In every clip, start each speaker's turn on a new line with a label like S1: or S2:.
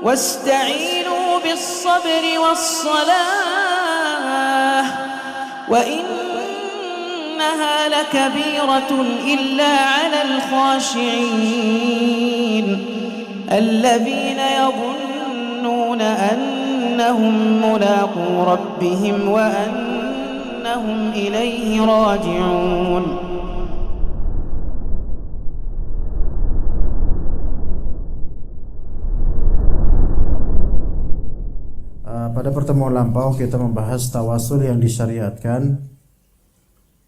S1: wasta'inu bis-sabri was-salah wa innaha lakabiratun illa 'alal khashi'in alladhina yadhunnuna annahum mulaqu rabbihim wa annahum ilayhi raji'un.
S2: Pada pertemuan lampau kita membahas tawasul yang disyariatkan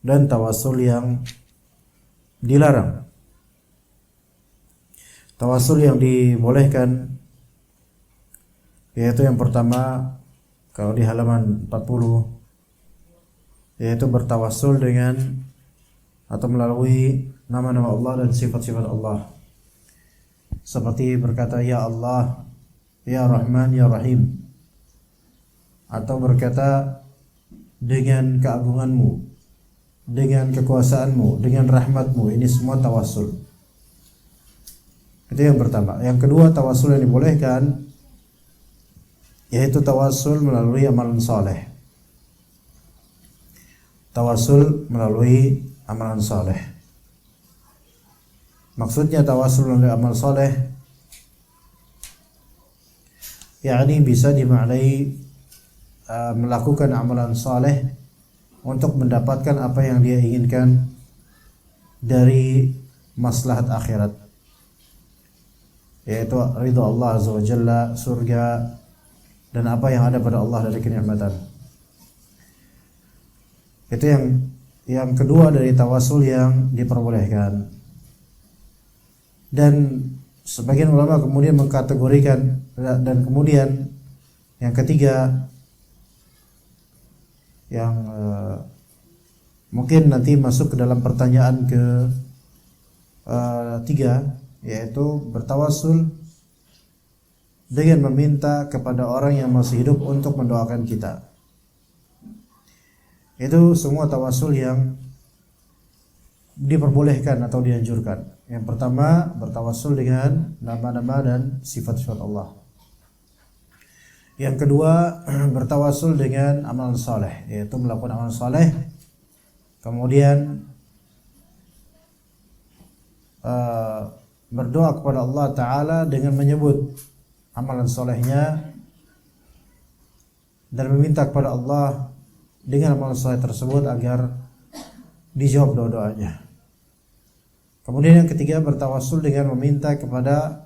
S2: dan tawasul yang dilarang. Tawasul yang dibolehkan yaitu yang pertama kalau di halaman 40 yaitu bertawasul dengan atau melalui nama-nama Allah dan sifat-sifat Allah. Seperti berkata ya Allah, ya Rahman, ya Rahim. Atau berkata dengan keagunganmu, dengan kekuasaanmu, dengan rahmatmu. Ini semua tawasul. Itu yang pertama. Yang kedua, tawasul yang dibolehkan yaitu tawasul melalui amalan saleh. Tawasul melalui amalan saleh. Maksudnya tawasul melalui amal saleh yakni bisa dimaknai melakukan amalan saleh untuk mendapatkan apa yang dia inginkan dari maslahat akhirat, yaitu ridha Allah Azza wa Jalla, surga, dan apa yang ada pada Allah dari kenikmatan. Itu yang kedua dari tawasul yang diperbolehkan. Dan sebagian ulama kemudian mengkategorikan, dan kemudian yang ketiga yang mungkin nanti masuk ke dalam pertanyaan tiga, yaitu bertawasul dengan meminta kepada orang yang masih hidup untuk mendoakan kita. Itu semua tawasul yang diperbolehkan atau dianjurkan. Yang pertama, bertawasul dengan nama-nama dan sifat-sifat Allah. Yang kedua, bertawasul dengan amalan saleh, yaitu melakukan amalan saleh, kemudian berdoa kepada Allah Ta'ala dengan menyebut amalan salehnya dan meminta kepada Allah dengan amalan saleh tersebut agar dijawab doa-doanya. Kemudian yang ketiga, bertawasul dengan meminta kepada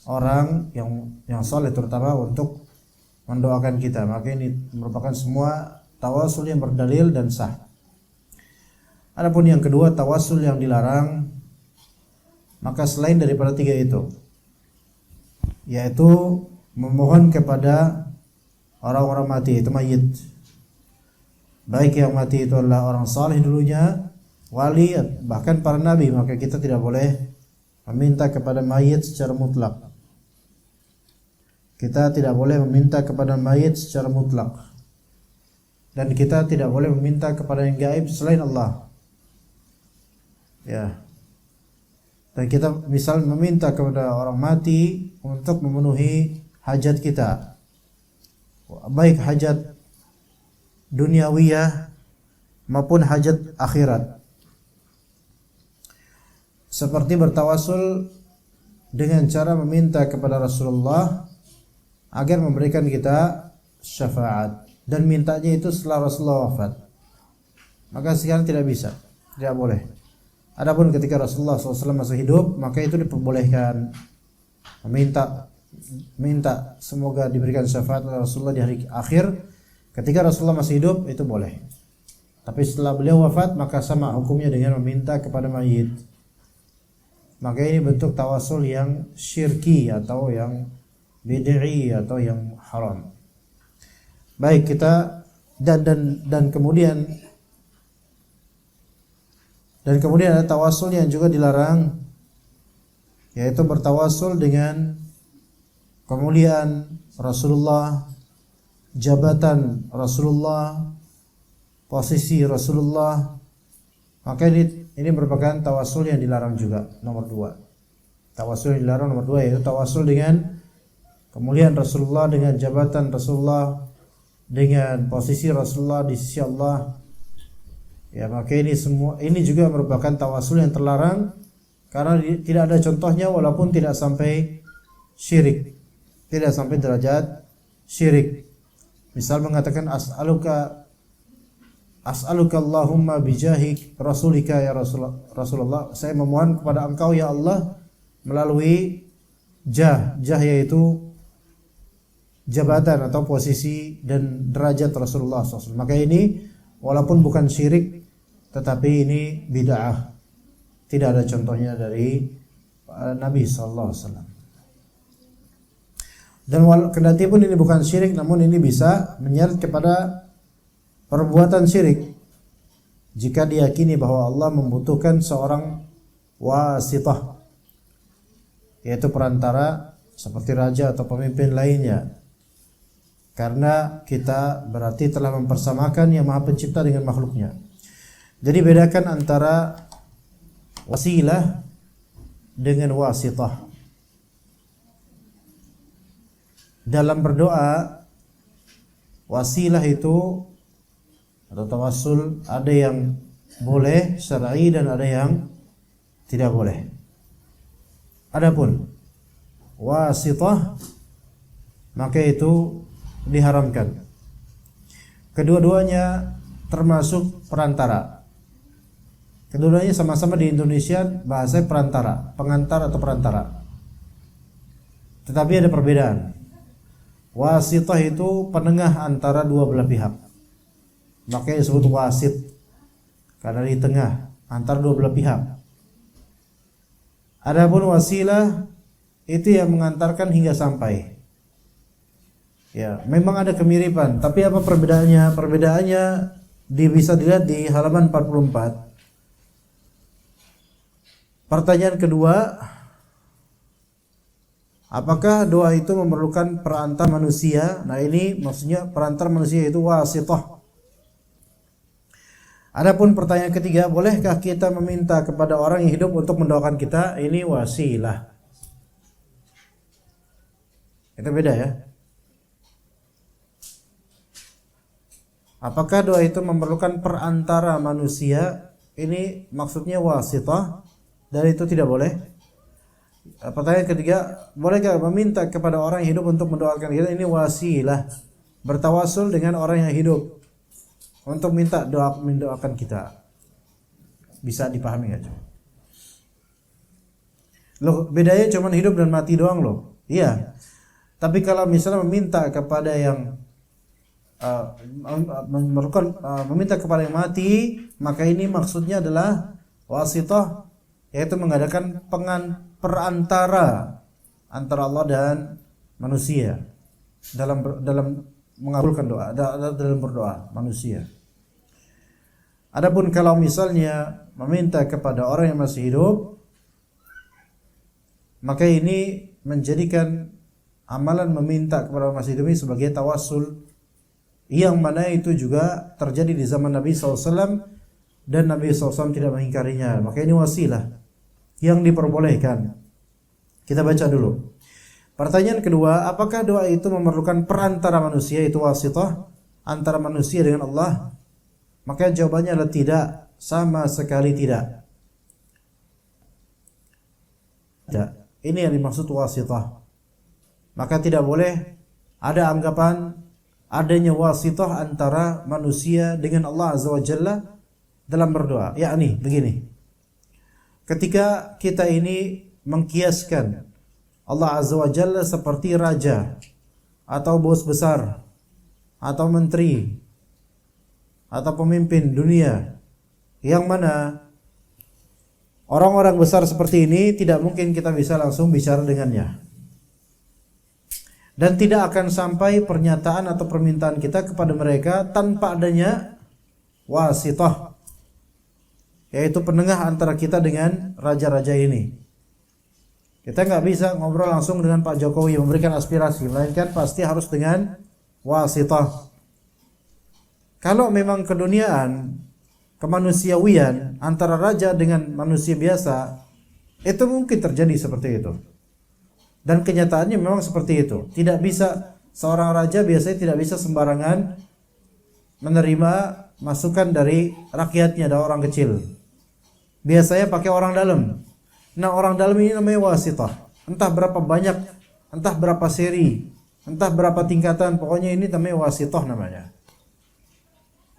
S2: orang yang saleh terutama untuk mendoakan kita. Maka ini merupakan semua tawasul yang berdalil dan sah. Adapun yang kedua, tawasul yang dilarang, maka selain daripada tiga itu, yaitu memohon kepada orang-orang mati, itu mayit. Baik yang mati itu adalah orang saleh dulunya, wali, bahkan para nabi, maka kita tidak boleh meminta kepada mayit secara mutlak. Kita tidak boleh meminta kepada mayit secara mutlak. Dan kita tidak boleh meminta kepada yang gaib selain Allah. Ya. Dan kita misal meminta kepada orang mati untuk memenuhi hajat kita. Baik hajat duniawiyah maupun hajat akhirat. Seperti bertawasul dengan cara meminta kepada Rasulullah agar memberikan kita syafaat, dan mintanya itu setelah Rasulullah wafat. Maka sekarang tidak bisa, tidak boleh. Adapun ketika Rasulullah SAW masih hidup, maka itu diperbolehkan minta semoga diberikan syafaat oleh Rasulullah di hari akhir. Ketika Rasulullah masih hidup itu boleh. Tapi setelah beliau wafat maka sama hukumnya dengan meminta kepada mayit. Maka ini bentuk tawasul yang syirki atau yang bid'i atau yang haram. Baik, kita dan kemudian ada tawasul yang juga dilarang, yaitu bertawasul dengan kemuliaan Rasulullah, jabatan Rasulullah, posisi Rasulullah. Maka ini merupakan tawasul yang dilarang juga. Nomor 2, tawasul yang dilarang nomor 2 yaitu tawasul dengan kemuliaan Rasulullah, dengan jabatan Rasulullah, dengan posisi Rasulullah di sisi Allah, ya maka ini juga merupakan tawasul yang terlarang karena tidak ada contohnya, walaupun tidak sampai syirik, tidak sampai derajat syirik. Misal mengatakan as'aluka Allahumma bijahik rasulika ya Rasulullah, saya memohon kepada engkau ya Allah melalui jah yaitu jabatan atau posisi dan derajat Rasulullah SAW. Maka ini walaupun bukan syirik, tetapi ini bid'ah, tidak ada contohnya dari Nabi SAW. Dan kendati pun ini bukan syirik, namun ini bisa menyeret kepada perbuatan syirik jika diyakini bahwa Allah membutuhkan seorang wasitah, yaitu perantara seperti raja atau pemimpin lainnya, karena kita berarti telah mempersamakan Yang Maha Pencipta dengan makhluknya. Jadi bedakan antara wasilah dengan wasitah. Dalam berdoa, wasilah itu atau tawassul ada yang boleh syar'i dan ada yang tidak boleh. Adapun wasitah, maka itu diharamkan. Kedua-duanya termasuk perantara. Kedua-duanya sama-sama di Indonesia bahasa perantara, pengantar atau perantara. Tetapi ada perbedaan. Wasitah itu penengah antara dua belah pihak, makanya disebut wasit, karena di tengah antara dua belah pihak. Adapun wasilah itu yang mengantarkan hingga sampai. Ya, memang ada kemiripan, tapi apa perbedaannya? Perbedaannya bisa dilihat di halaman 44. Pertanyaan kedua, apakah doa itu memerlukan perantara manusia? Nah, ini maksudnya perantara manusia itu wasithah. Adapun pertanyaan ketiga, bolehkah kita meminta kepada orang yang hidup untuk mendoakan kita? Ini wasilah. Itu beda ya. Apakah doa itu memerlukan perantara manusia? Ini maksudnya wasithah, dan itu tidak boleh. Pertanyaan ketiga, bolehkah meminta kepada orang yang hidup untuk mendoakan kita? Ini wasilah, bertawasul dengan orang yang hidup untuk minta doa, mendoakan kita. Bisa dipahami nggak? Loh, bedanya cuma hidup dan mati doang loh. Iya. Tapi kalau misalnya meminta kepada yang meminta kepada yang mati, maka ini maksudnya adalah wasithah, yaitu mengadakan perantara antara Allah dan manusia dalam mengabulkan doa, dalam berdoa manusia. Adapun kalau misalnya meminta kepada orang yang masih hidup, maka ini menjadikan amalan meminta kepada orang masih hidup ini sebagai tawassul, yang mana itu juga terjadi di zaman Nabi SAW dan Nabi SAW tidak mengingkarinya. Maka ini wasilah yang diperbolehkan. Kita baca dulu. Pertanyaan kedua, apakah doa itu memerlukan perantara manusia, itu wasithah antara manusia dengan Allah? Maka jawabannya adalah tidak, sama sekali tidak. Tidak. Ini yang dimaksud wasithah. Maka tidak boleh ada anggapan adanya wasithah antara manusia dengan Allah Azza wa Jalla dalam berdoa. Yakni begini. Ketika kita ini mengkiaskan Allah Azza wa Jalla seperti raja atau bos besar atau menteri atau pemimpin dunia, yang mana orang-orang besar seperti ini tidak mungkin kita bisa langsung bicara dengannya, dan tidak akan sampai pernyataan atau permintaan kita kepada mereka tanpa adanya wasithah, yaitu penengah antara kita dengan raja-raja ini. Kita nggak bisa ngobrol langsung dengan Pak Jokowi memberikan aspirasi, melainkan pasti harus dengan wasithah. Kalau memang keduniaan, kemanusiawian antara raja dengan manusia biasa, itu mungkin terjadi seperti itu. Dan kenyataannya memang seperti itu. Tidak bisa, seorang raja biasanya tidak bisa sembarangan menerima masukan dari rakyatnya, dari orang kecil. Biasanya pakai orang dalam. Nah, orang dalam ini namanya wasithah. Entah berapa banyak, entah berapa seri, entah berapa tingkatan, pokoknya ini namanya wasithah namanya.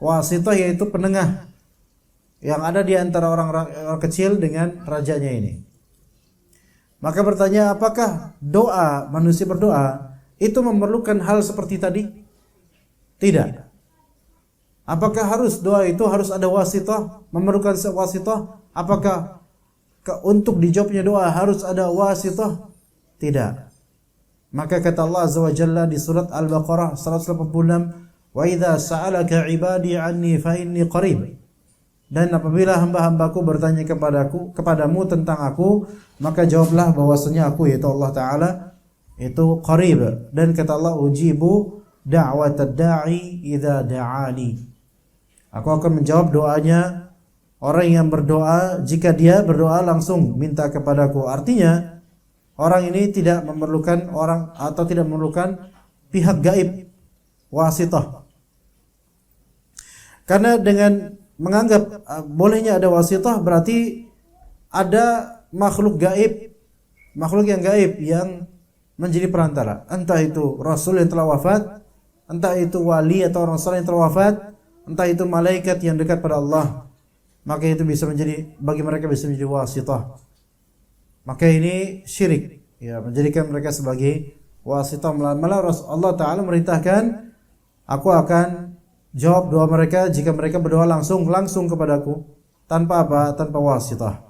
S2: Wasithah yaitu penengah yang ada di antara orang kecil dengan rajanya ini. Maka bertanya, apakah doa, manusia berdoa itu memerlukan hal seperti tadi? Tidak. Apakah harus doa itu harus ada wasithah, memerlukan wasithah? Apakah untuk dijawabnya doa harus ada wasithah? Tidak. Maka kata Allah Azza wa Jalla di surat Al-Baqarah 186, "Wa idza sa'alaka 'ibadi 'anni fa inni qarib." Dan apabila hamba-hambaku bertanya kepadamu tentang aku, maka jawablah bahwasanya aku, yaitu Allah Ta'ala, itu qarib. Dan kata Allah, "Ujibu da'watad da'i idza da'ani." Aku akan menjawab doanya orang yang berdoa jika dia berdoa langsung minta kepadaku. Artinya orang ini tidak memerlukan orang atau tidak memerlukan pihak gaib, wasithah. Karena dengan menganggap bolehnya ada wasithah berarti ada makhluk gaib, makhluk yang gaib yang menjadi perantara. Entah itu rasul yang telah wafat, entah itu wali atau orang saleh yang telah wafat, entah itu malaikat yang dekat pada Allah. Maka itu bisa menjadi, bagi mereka bisa menjadi wasithah. Maka ini syirik, ya, menjadikan mereka sebagai wasithah. Malah Allah Ta'ala merintahkan, aku akan jawab doa mereka jika mereka berdoa langsung kepadaku, tanpa apa? Tanpa wasithah.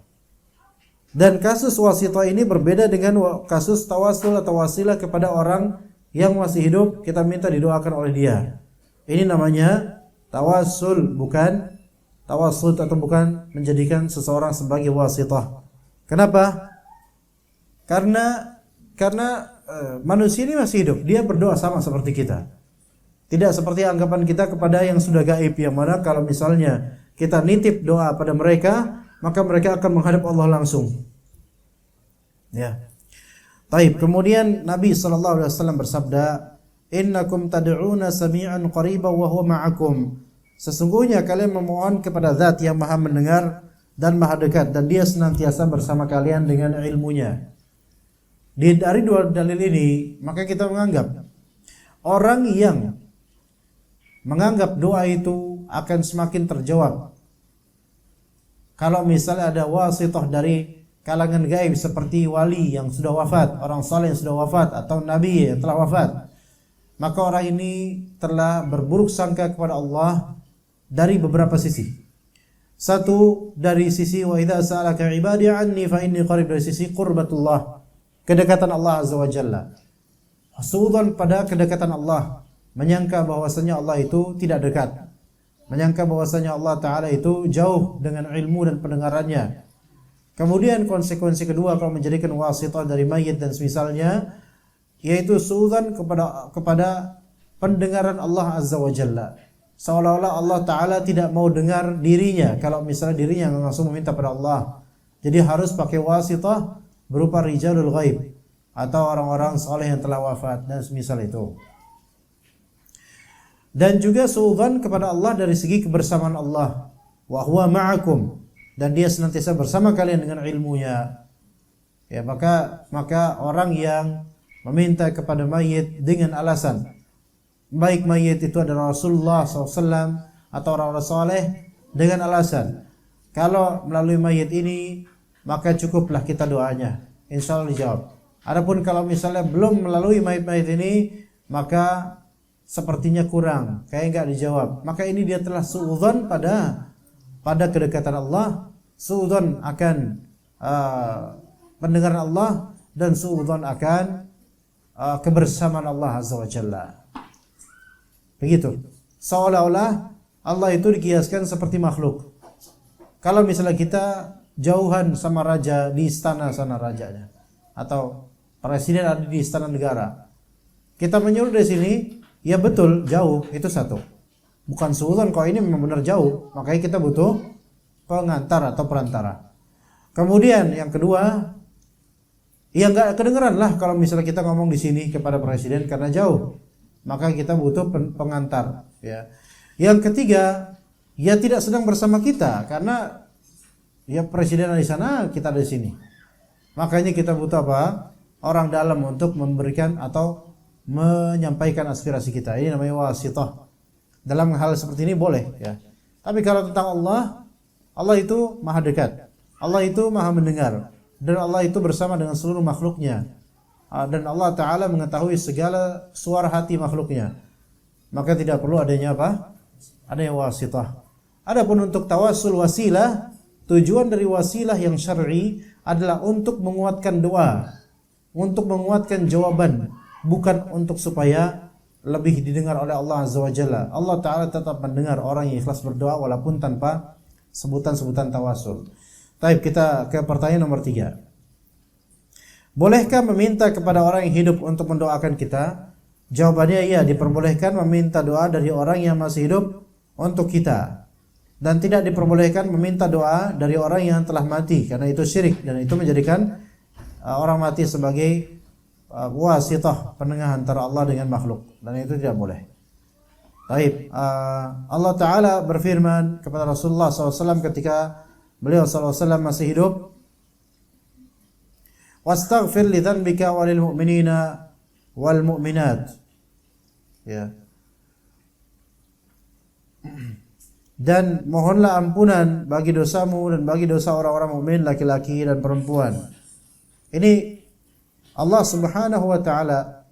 S2: Dan kasus wasithah ini berbeda dengan kasus tawasul atau wasilah kepada orang yang masih hidup, kita minta didoakan oleh dia. Ini namanya tawasul, bukan tawassul atau bukan menjadikan seseorang sebagai wasithah. Kenapa? Karena manusia ini masih hidup, dia berdoa sama seperti kita. Tidak seperti anggapan kita kepada yang sudah gaib, yang mana kalau misalnya kita nitip doa pada mereka, maka mereka akan menghadap Allah langsung. Ya. Taib. Kemudian Nabi sallallahu alaihi wasallam bersabda, "Innakum tad'una sami'an qariban wa huwa ma'akum." Sesungguhnya kalian memohon kepada Zat yang Maha mendengar dan Maha dekat, dan Dia senantiasa bersama kalian dengan ilmunya. Dari dua dalil ini, maka kita menganggap orang yang menganggap doa itu akan semakin terjawab kalau misalnya ada wasithah dari kalangan gaib seperti wali yang sudah wafat, orang saleh yang sudah wafat, atau nabi yang telah wafat. Maka orang ini telah berburuk sangka kepada Allah dari beberapa sisi. Satu, dari sisi wa idza sa'alaka 'ibadi 'anni fa inni qarib, dari sisi qurbatullah, kedekatan Allah Azza wa Jalla. Suudzon pada kedekatan Allah, menyangka bahwasanya Allah itu tidak dekat, menyangka bahwasanya Allah Ta'ala itu jauh dengan ilmu dan pendengarannya. Kemudian konsekuensi kedua kalau menjadikan wasithah dari mayit dan semisalnya, yaitu suudzon kepada pendengaran Allah Azza wa Jalla. Seolah-olah Allah Ta'ala tidak mau dengar dirinya kalau misalnya dirinya langsung meminta pada Allah. Jadi harus pakai wasithah berupa rijalul ghaib atau orang-orang saleh yang telah wafat dan semisal itu. Dan juga suudzon kepada Allah dari segi kebersamaan Allah. Wa huwa ma'akum, dan Dia senantiasa bersama kalian dengan ilmunya. Ya, maka orang yang meminta kepada mayit dengan alasan, baik mayit itu adalah Rasulullah SAW atau orang-orang saleh, dengan alasan kalau melalui mayit ini maka cukuplah kita doanya, insya Allah dijawab. Adapun kalau misalnya belum melalui mayit-mayit ini, maka sepertinya kurang, kayak enggak dijawab. Maka ini dia telah suudzon pada kedekatan Allah, suudzon akan pendengaran Allah, dan suudzon akan kebersamaan Allah Azza wa Jalla. Begitu. Seolah-olah Allah itu dikiaskan seperti makhluk. Kalau misalnya kita jauhan sama raja di istana sana rajanya, atau presiden ada di istana negara, kita menyuruh dari sini, ya betul jauh, itu satu. Bukan suudzon kalau ini memang benar jauh, makanya kita butuh pengantar atau perantara. Kemudian yang kedua, Ya nggak kedengeran lah kalau misalnya kita ngomong di sini kepada presiden karena jauh. Maka kita butuh pengantar. Ya. Yang ketiga, ya tidak sedang bersama kita karena ya presiden ada di sana, kita ada di sini. Makanya kita butuh apa? Orang dalam untuk memberikan atau menyampaikan aspirasi kita. Ini namanya wasithah. Dalam hal seperti ini boleh. Ya. Tapi kalau tentang Allah, Allah itu maha dekat. Allah itu maha mendengar. Dan Allah itu bersama dengan seluruh makhluknya. Dan Allah Ta'ala mengetahui segala suara hati makhluknya. Maka tidak perlu adanya apa? Adanya wasithah. Adapun untuk tawassul wasilah, tujuan dari wasilah yang syar'i adalah untuk menguatkan doa, untuk menguatkan jawaban, bukan untuk supaya lebih didengar oleh Allah Azza wa Jalla. Allah Ta'ala tetap mendengar orang yang ikhlas berdoa walaupun tanpa sebutan-sebutan tawassul. Baik, kita ke pertanyaan nomor 3. Bolehkah meminta kepada orang yang hidup untuk mendoakan kita? Jawabannya iya, diperbolehkan meminta doa dari orang yang masih hidup untuk kita. Dan tidak diperbolehkan meminta doa dari orang yang telah mati, karena itu syirik dan itu menjadikan orang mati sebagai wasithah, penengah antara Allah dengan makhluk, dan itu tidak boleh. Baik, Allah Ta'ala berfirman kepada Rasulullah SAW ketika beliau SAW masih hidup, wastaghfir li dhanbika walil mu'minina wal mu'minat. Ya. Dan mohonlah ampunan bagi dosamu dan bagi dosa orang-orang mukmin laki-laki dan perempuan. Ini Allah Subhanahu wa Ta'ala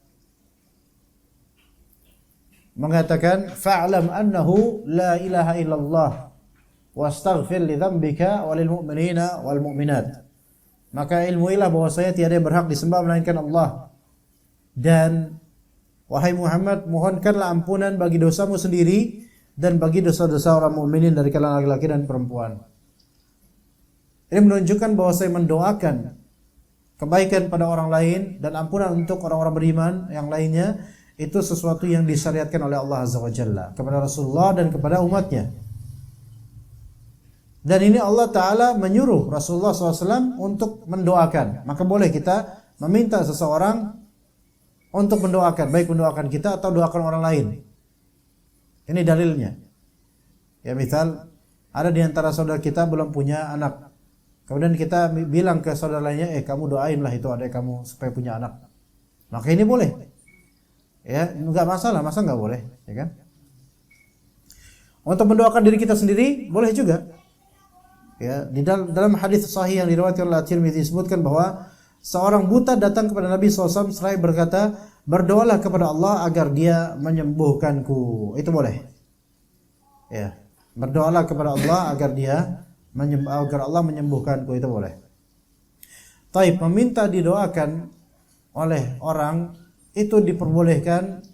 S2: mengatakan fa'lam annahu la ilaha illallah wastaghfir li dhanbika walil mu'minina wal mu'minat. Maka ilmuilah bahwasanya tiada yang berhak disembah melainkan Allah, dan wahai Muhammad, mohonkanlah ampunan bagi dosamu sendiri dan bagi dosa-dosa orang mukminin dari kalangan laki-laki dan perempuan. Ini menunjukkan bahwa saya mendoakan kebaikan pada orang lain dan ampunan untuk orang-orang beriman yang lainnya itu sesuatu yang disyariatkan oleh Allah Azza wa Jalla kepada Rasulullah dan kepada umatnya. Dan ini Allah Ta'ala menyuruh Rasulullah SAW untuk mendoakan. Maka boleh kita meminta seseorang untuk mendoakan, baik mendoakan kita atau doakan orang lain. Ini dalilnya. Ya, misal ada di antara saudara kita belum punya anak, kemudian kita bilang ke saudara lainnya, kamu doainlah itu adik kamu supaya punya anak. Maka ini boleh. Ya, enggak masalah, masa enggak boleh, ya kan? Untuk mendoakan diri kita sendiri boleh juga. Ya, di dalam hadis sahih yang diriwayatkan oleh Tirmidzi disebutkan bahwa seorang buta datang kepada Nabi SAW seraya berkata, berdoalah kepada Allah agar dia menyembuhkanku. Itu boleh. Ya, berdoalah kepada Allah agar Allah menyembuhkanku, itu boleh. Taib, meminta didoakan oleh orang itu diperbolehkan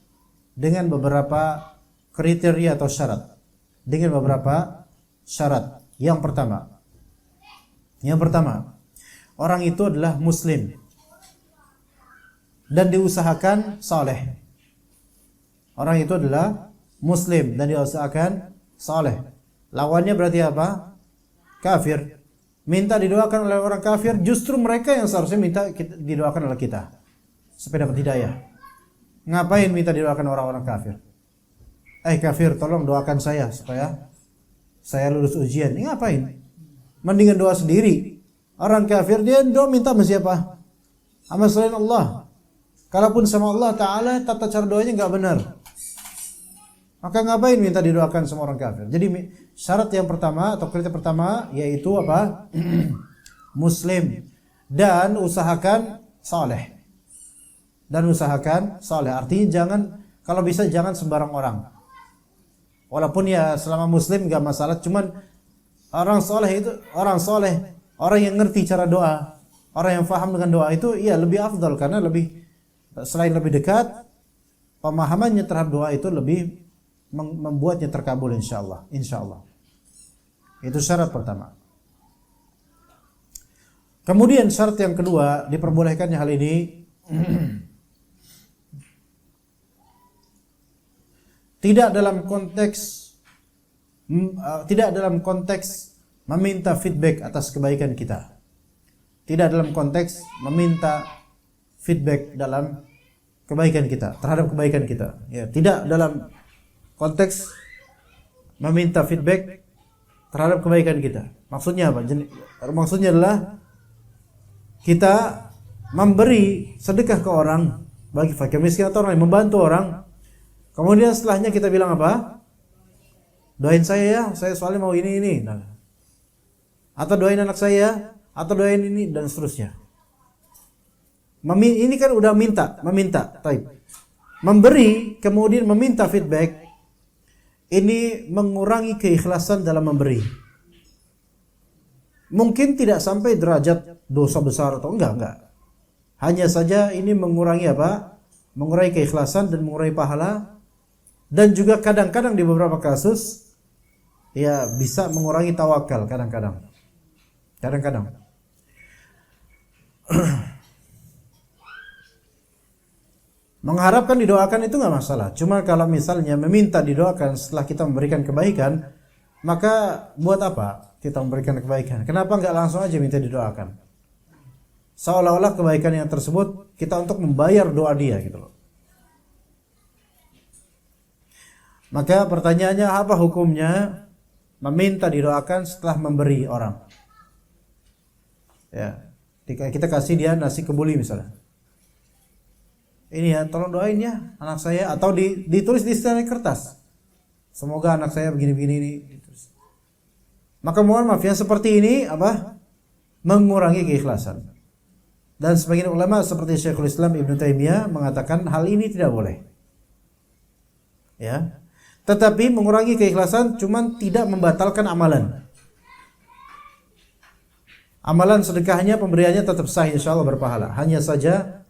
S2: dengan beberapa kriteria atau syarat. Dengan beberapa syarat. Yang pertama, orang itu adalah muslim dan diusahakan saleh. Orang itu adalah muslim dan diusahakan saleh. Lawannya berarti apa? Kafir. Minta didoakan oleh orang kafir, justru mereka yang seharusnya minta didoakan oleh kita supaya dapat hidayah. Ngapain minta didoakan orang-orang kafir? Kafir, tolong doakan saya supaya saya lulus ujian. Ini ngapain? Mendingan doa sendiri. Orang kafir dia doa minta sama siapa? Sama selain Allah. Kalaupun sama Allah Ta'ala, tata cara doanya enggak benar. Maka ngapain minta didoakan sama orang kafir? Jadi syarat yang pertama atau kriteria pertama yaitu apa? Muslim dan usahakan saleh. Artinya kalau bisa jangan sembarang orang. Walaupun ya selama muslim enggak masalah, cuman orang soleh, orang yang ngerti cara doa, orang yang faham dengan doa itu ya lebih afdal, karena selain lebih dekat, pemahamannya terhadap doa itu lebih membuatnya terkabul insyaallah. Itu syarat pertama. Kemudian syarat yang kedua, diperbolehkannya hal ini tidak dalam konteks meminta feedback atas kebaikan kita. tidak dalam konteks meminta feedback dalam kebaikan kita, terhadap kebaikan kita. Ya, tidak dalam konteks meminta feedback terhadap kebaikan kita. Maksudnya apa? Maksudnya adalah kita memberi sedekah ke orang, bagi fakir miskin atau orang yang membantu orang. Kemudian setelahnya kita bilang apa? Doain saya ya, saya soalnya mau ini. Nah. Atau doain anak saya, atau doain ini dan seterusnya. Ini kan udah meminta. Taib. Memberi kemudian meminta feedback, ini mengurangi keikhlasan dalam memberi. Mungkin tidak sampai derajat dosa besar atau enggak. Hanya saja ini mengurangi apa? Mengurangi keikhlasan dan mengurangi pahala. Dan juga kadang-kadang di beberapa kasus ya bisa mengurangi tawakal kadang-kadang. Mengharapkan didoakan itu nggak masalah. Cuma kalau misalnya meminta didoakan setelah kita memberikan kebaikan, maka buat apa kita memberikan kebaikan? Kenapa nggak langsung aja minta didoakan? Seolah-olah kebaikan yang tersebut kita untuk membayar doa dia gitu loh. Maka pertanyaannya, apa hukumnya meminta didoakan setelah memberi orang? Ya, kita kasih dia nasi kebuli misalnya. Ini ya, tolong doain ya anak saya, atau ditulis di secara kertas. Semoga anak saya begini-begini ini ditulis. Maka mohon maaf yang seperti ini apa? Mengurangi keikhlasan. Dan sebagian ulama seperti Syekhul Islam Ibnu Taimiyah mengatakan hal ini tidak boleh. Ya. Tetapi mengurangi keikhlasan cuman tidak membatalkan amalan. Amalan sedekahnya, pemberiannya tetap sah, insyaallah berpahala. Hanya saja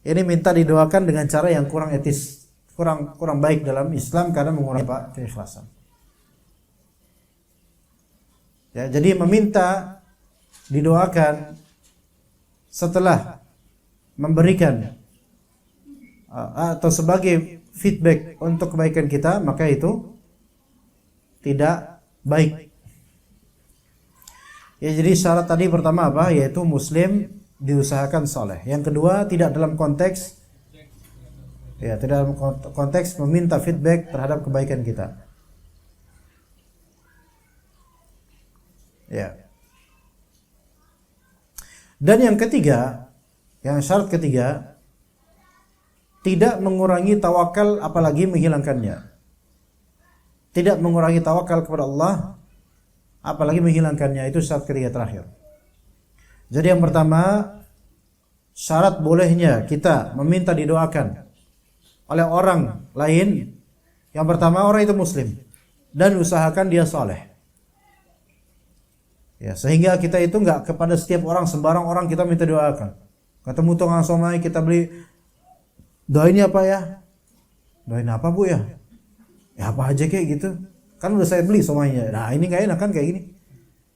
S2: ini minta didoakan dengan cara yang kurang etis, kurang baik dalam Islam karena mengurangi keikhlasan. Ya, jadi meminta didoakan setelah memberikan atau sebagai feedback untuk kebaikan kita, maka itu tidak baik. Ya, jadi syarat tadi pertama apa? Yaitu muslim diusahakan soleh. Yang kedua, tidak dalam konteks tidak dalam konteks meminta feedback terhadap kebaikan kita. Ya. Dan yang ketiga, yang syarat ketiga, tidak mengurangi tawakal apalagi menghilangkannya. Tidak mengurangi tawakal kepada Allah apalagi menghilangkannya, itu syarat ketiga terakhir. Jadi yang pertama, syarat bolehnya kita meminta didoakan oleh orang lain. Yang pertama, orang itu muslim dan usahakan dia soleh. Ya, sehingga kita itu enggak kepada setiap orang, sembarang orang kita minta doakan. Ketemu tukang somai kita beli, doain apa ya? Doain apa bu ya? Ya apa aja kayak gitu. Kan udah saya beli somainya. Nah ini enggak enak kan kayak gini.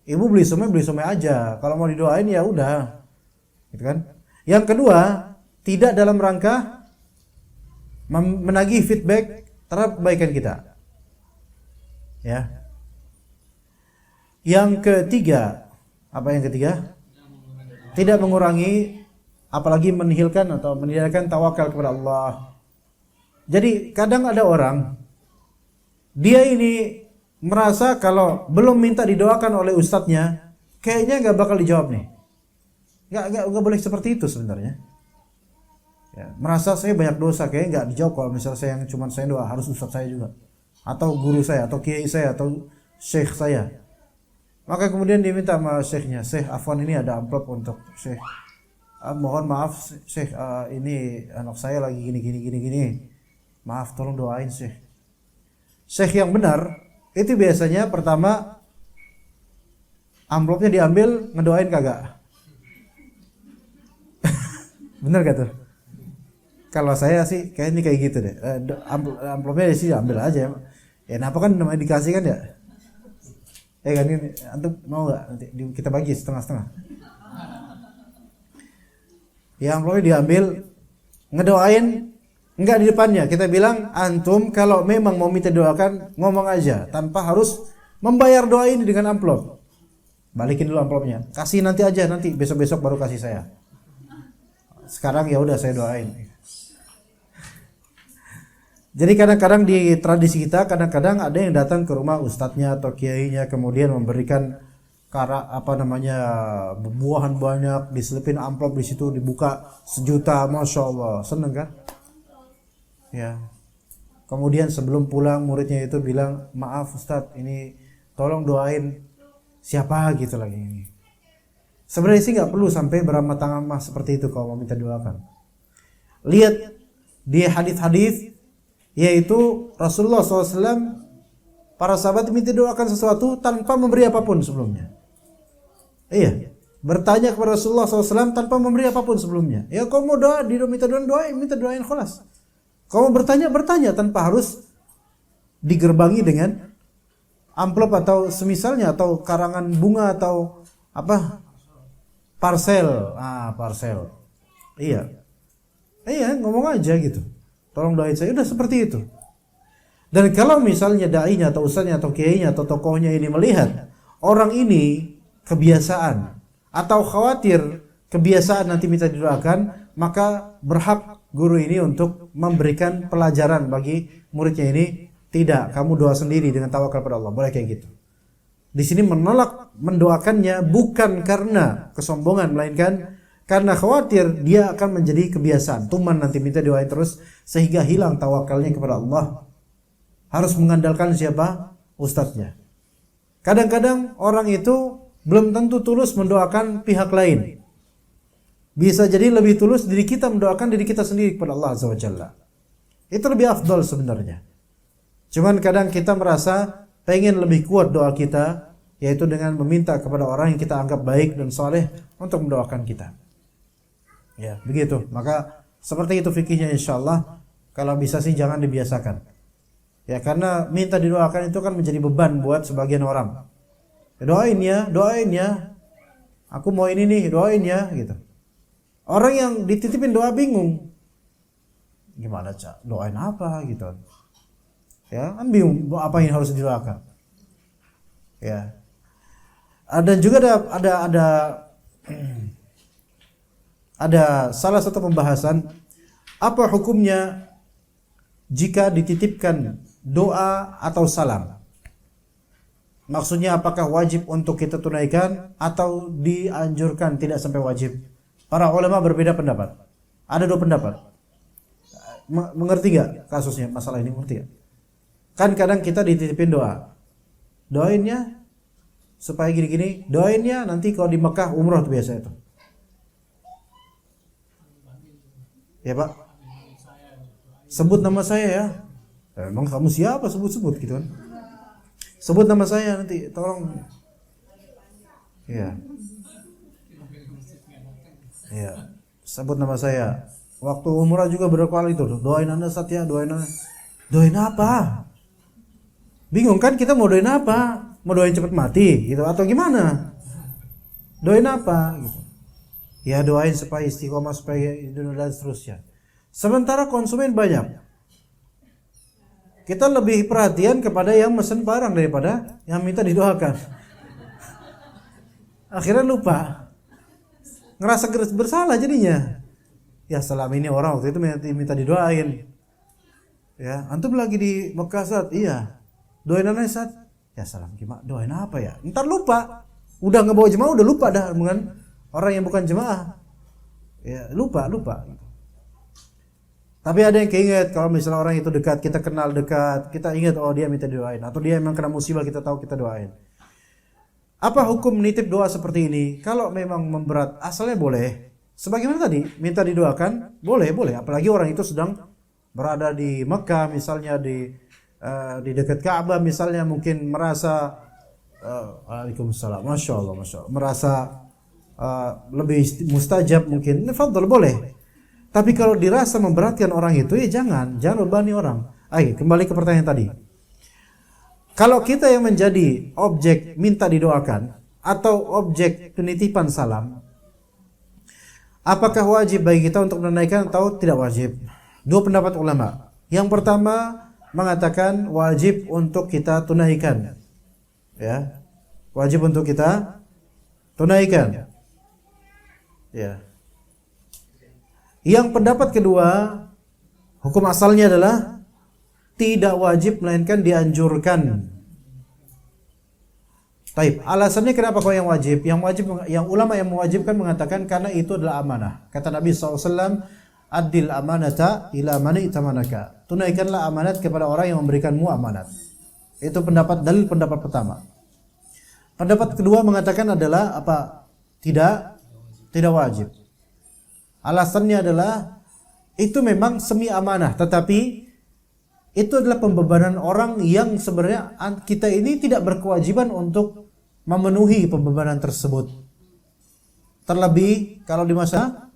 S2: Ibu beli somai aja. Kalau mau didoain ya udah. Gitu kan? Yang kedua, tidak dalam rangka menagih feedback terhadap kebaikan kita. Ya. Yang ketiga, apa yang ketiga? Tidak mengurangi apalagi menihilkan atau meninggalkan tawakal kepada Allah. Jadi kadang ada orang, dia ini merasa kalau belum minta didoakan oleh ustadznya, kayaknya nggak bakal dijawab nih. Nggak boleh seperti itu sebenarnya. Ya, merasa saya banyak dosa, kayaknya nggak dijawab kalau misalnya saya yang cuma saya doa, harus ustadz saya juga, atau guru saya, atau kiai saya, atau syekh saya. Maka kemudian diminta sama syekhnya, Syekh Afwan ini ada amplop untuk Syekh. Mohon maaf Syekh, ini anak saya lagi gini. Maaf, tolong doain Syekh. Syekh yang benar itu biasanya pertama amplopnya diambil, ngedoain kagak? Bener gak tuh? Kalau saya sih kayak gitu deh. Amplopnya sih ambil aja. Ya kenapa kan namanya dikasih kan ya? Kan ini antum mau nggak nanti kita bagi setengah-setengah? Ya amplopnya diambil, ngedoain enggak di depannya. Kita bilang antum kalau memang mau minta doakan ngomong aja tanpa harus membayar doa ini dengan amplop. balikin dulu amplopnya. Kasih nanti aja, nanti besok-besok baru kasih saya. Sekarang ya udah saya doain. Jadi kadang-kadang di tradisi kita, kadang-kadang ada yang datang ke rumah ustadznya atau kiainya, kemudian memberikan buah-buahan banyak, diselipin amplop di situ, dibuka 1 juta, masya Allah, seneng kan? Ya. Kemudian sebelum pulang muridnya itu bilang, maaf Ustadz, ini tolong doain siapa gitu lagi ini. Sebenarnya sih nggak perlu sampai beramat tangan seperti itu kalau mau minta doakan. Lihat di hadis-hadis, yaitu Rasulullah SAW, para sahabat minta doakan sesuatu tanpa memberi apapun sebelumnya. Iya, bertanya kepada Rasulullah SAW tanpa memberi apapun sebelumnya. Ya kau mau doa, minta doain kholas. Kau mau bertanya tanpa harus digerbangi dengan amplop atau semisalnya, atau karangan bunga atau apa, parcel. Parcel. Iya, ngomong aja gitu. Tolong doain saya, udah seperti itu. Dan kalau misalnya dai-nya atau ustaznya atau kiainya atau tokohnya ini melihat orang ini kebiasaan atau khawatir kebiasaan nanti minta didoakan, maka berhak guru ini untuk memberikan pelajaran bagi muridnya ini. Tidak, kamu doa sendiri dengan tawakal pada Allah. Boleh kayak gitu. Di sini menolak mendoakannya bukan karena kesombongan, melainkan karena khawatir dia akan menjadi kebiasaan. Tuman nanti minta doain terus sehingga hilang tawakalnya kepada Allah. Harus mengandalkan siapa? Ustadznya. Kadang-kadang orang itu belum tentu tulus mendoakan pihak lain. Bisa jadi lebih tulus diri kita mendoakan diri kita sendiri kepada Allah Azza wa Jalla. Itu lebih afdal sebenarnya. Cuman kadang kita merasa pengen lebih kuat doa kita, yaitu dengan meminta kepada orang yang kita anggap baik dan saleh untuk mendoakan kita. Ya, begitu. Maka seperti itu fikihnya insyaallah. Kalau bisa sih jangan dibiasakan. Ya, karena minta didoakan itu kan menjadi beban buat sebagian orang. Ya, doain ya. Aku mau ini nih, doain ya gitu. Orang yang dititipin doa bingung. Gimana, Cak? Doain apa gitu. Ya, kan bingung apa yang harus didoakan. Ya. Dan juga ada salah satu pembahasan, apa hukumnya jika dititipkan doa atau salam. Maksudnya apakah wajib untuk kita tunaikan atau dianjurkan tidak sampai wajib? Para ulama berbeda pendapat. Ada 2 pendapat. Mengerti gak kasusnya, masalah ini, mengerti gak? Kan kadang kita dititipin doa. Doainnya supaya gini-gini, doainnya nanti kalau di Mekah umroh tuh biasa itu. Ya Pak, sebut nama saya ya. Emang kamu siapa sebut-sebut gitu kan? Sebut nama saya nanti, tolong. Iya. Iya. Sebut nama saya. Waktu umrah juga berkali itu, doain Anda Ustaz ya, doain Anda. Doain apa? Bingung kan kita mau doain apa? Mau doain cepat mati gitu atau gimana? Doain apa gitu. Ya doain supaya istiqomah, supaya dan seterusnya. Sementara konsumen banyak. Kita lebih perhatian kepada yang mesen barang daripada yang minta didoakan. Akhirnya lupa. Ngerasa bersalah jadinya. Ya selama ini orang waktu itu minta didoain. Ya, antum lagi di Mekah Ustaz? Iya. Doain anak Ustaz. Ya salam gimana? Doain apa ya? Ntar lupa. Udah ngebawa jemaah udah lupa dah dengan orang yang bukan jemaah. Ya, lupa. Tapi ada yang keinget kalau misalnya orang itu dekat, kita kenal dekat, kita ingat oh dia minta doain atau dia memang kena musibah, kita tahu kita doain. Apa hukum nitip doa seperti ini? Kalau memang memberat, asalnya boleh. Sebagaimana tadi, minta didoakan, boleh. Apalagi orang itu sedang berada di Mekah, misalnya di dekat Ka'bah, misalnya mungkin merasa, Waalaikumsalam, Masya Allah, merasa lebih mustajab mungkin, fadhal boleh. Tapi kalau dirasa memberatkan orang itu, ya jangan bebani orang. Ayo, kembali ke pertanyaan tadi. Kalau kita yang menjadi objek minta didoakan atau objek penitipan salam, apakah wajib bagi kita untuk menunaikan atau tidak wajib? 2 pendapat ulama. Yang pertama mengatakan wajib untuk kita tunaikan. Ya. Wajib untuk kita tunaikan. Ya. Yang pendapat kedua, hukum asalnya adalah tidak wajib melainkan dianjurkan. Taib. Alasannya kenapa kau yang wajib? Yang ulama yang mewajibkan mengatakan karena itu adalah amanah. Kata Nabi SAW, adil amanata ila mani itamanaka. Tunaikanlah amanat kepada orang yang memberikanmu amanat. Itu dalil pendapat pertama. Pendapat kedua mengatakan adalah apa? Tidak wajib. Alasannya adalah itu memang semi amanah, tetapi itu adalah pembebanan orang yang sebenarnya kita ini tidak berkewajiban untuk memenuhi pembebanan tersebut. Terlebih kalau di masa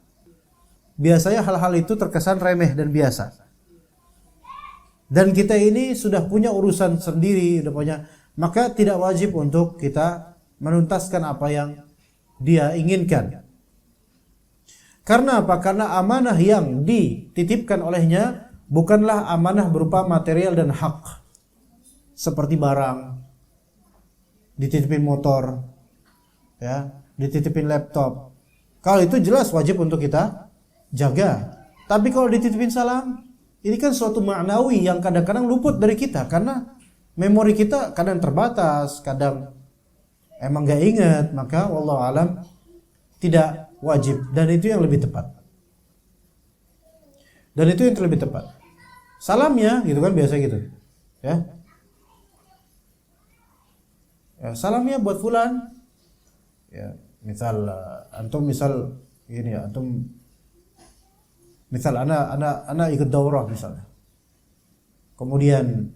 S2: biasanya hal-hal itu terkesan remeh dan biasa. Dan kita ini sudah punya urusan sendiri, maka tidak wajib untuk kita menuntaskan apa yang dia inginkan. Karena apa? Karena amanah yang dititipkan olehnya bukanlah amanah berupa material dan hak. Seperti barang, dititipin motor, ya, dititipin laptop. Kalau itu jelas wajib untuk kita jaga. Tapi kalau dititipin salam, ini kan suatu maknawi yang kadang-kadang luput dari kita karena memori kita kadang terbatas, kadang emang gak ingat, maka wallahu alam tidak wajib, dan itu yang lebih tepat. Salamnya gitu kan biasa gitu. Ya. Salamnya buat fulan. Ya, misal antum ini ya, antum misal ana ikut daurah misalnya. Kemudian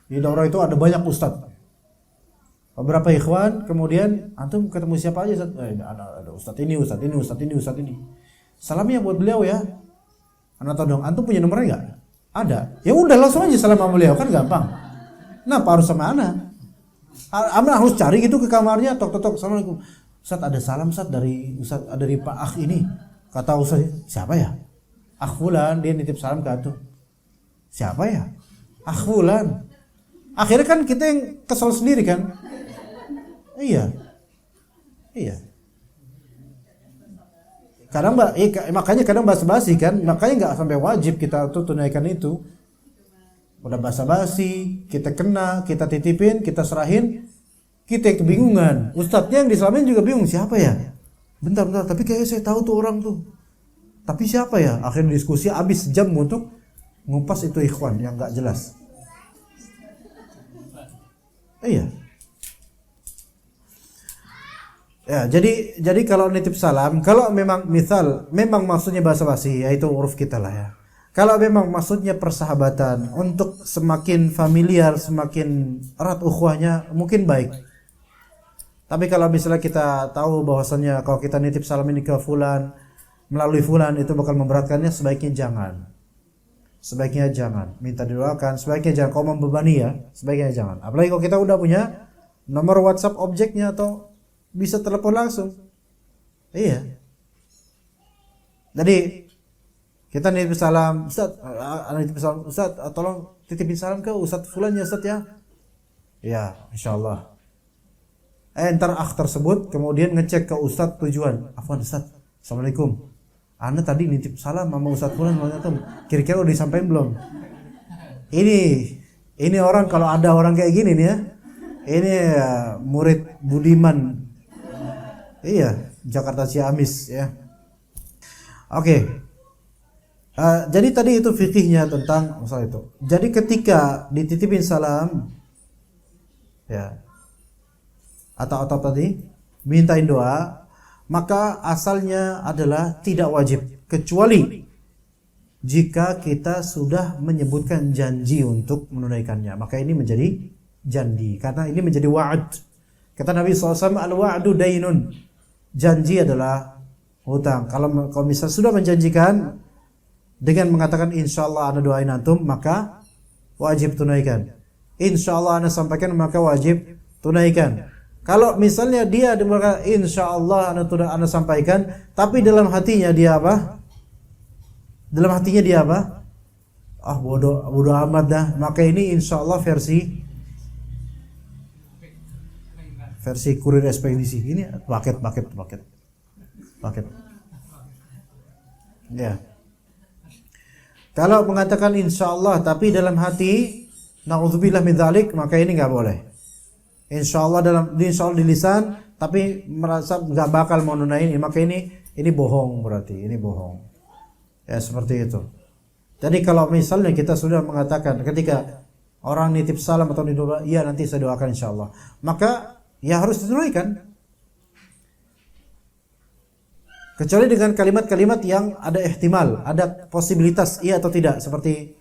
S2: di daurah itu ada banyak ustadz. Beberapa ikhwan, kemudian antum ketemu siapa aja, ada ustadz ini. Salamnya buat beliau ya. Anda tahu dong, antum punya nomornya enggak? Ada. Ya udah langsung aja salam sama beliau, kan gampang. Kenapa harus sama ana? Ana harus cari gitu ke kamarnya, tok. Assalamualaikum. Ustaz, ada salam Ustaz dari Pak Akh ini. Kata Ustaz, siapa ya? Akh fulan, dia nitip salam ke antum. Siapa ya? Akh fulan. Akhirnya kan kita yang kesel sendiri kan? Iya. Makanya kadang basa-basi kan, makanya nggak sampai wajib kita tuh tunaikan itu. Udah basa-basi, kita kena, kita titipin, kita serahin, kita yang kebingungan. Ustadznya yang disalamin juga bingung, siapa ya? Bentar, tapi kayaknya saya tahu tuh orang tuh. Tapi siapa ya? Akhirnya diskusi habis jam untuk ngupas itu ikhwan yang nggak jelas. Iya. Ya, jadi kalau nitip salam, kalau memang maksudnya basa-basi, yaitu uruf kita lah ya. Kalau memang maksudnya persahabatan untuk semakin familiar, semakin erat ukhuwahnya, mungkin baik. Tapi kalau misalnya kita tahu bahwasannya kalau kita nitip salam ini ke fulan, melalui fulan itu bakal memberatkannya, sebaiknya jangan. Minta didoakan, sebaiknya jangan. Kalau membebani ya, sebaiknya jangan. Apalagi kalau kita udah punya nomor WhatsApp objeknya atau bisa telepon langsung. Iya. Jadi kita nitip salam, Ustaz, tolong titipin salam ke Ustaz fulan ya Ustaz ya. Ya, insyaallah. Ntar akh tersebut kemudian ngecek ke Ustaz tujuan. Afwan Ustaz, Assalamualaikum. Anda tadi nitip salam sama Ustaz fulan, kira-kira udah disampaikan belum? Ini orang, kalau ada orang kayak gini nih ya. Ini murid Budiman. Iya, Jakarta Ciamis ya. Oke. Jadi tadi itu fikihnya tentang masalah itu. Jadi ketika dititipin salam ya, atau tadi mintain doa, maka asalnya adalah tidak wajib, kecuali jika kita sudah menyebutkan janji untuk menunaikannya, maka ini menjadi janji, karena ini menjadi wa'ad. Kata Nabi SAW, al-wa'du dainun, janji adalah hutang. Kalau misal sudah menjanjikan dengan mengatakan insyaallah ana doain antum, maka wajib tunaikan. Insyaallah ana sampaikan, maka wajib tunaikan. Kalau misalnya dia berkata insyaallah ana sampaikan, tapi dalam hatinya dia apa? Bodoh amat dah. Maka ini insyaallah versi versi kurir ekspedisi. Ini paket. Ya. Kalau mengatakan insyaallah tapi dalam hati naudzubillah min dzalik, maka ini enggak boleh. Insyaallah di lisan tapi merasa enggak bakal mau nunaiin, maka ini bohong, berarti ini bohong. Ya, seperti itu. Jadi kalau misalnya kita sudah mengatakan ketika orang nitip salam atau doa, iya nanti saya doakan insyaallah, maka ya harus ditunaikan. Kecuali dengan kalimat-kalimat yang ada ihtimal, ada posibilitas iya atau tidak, seperti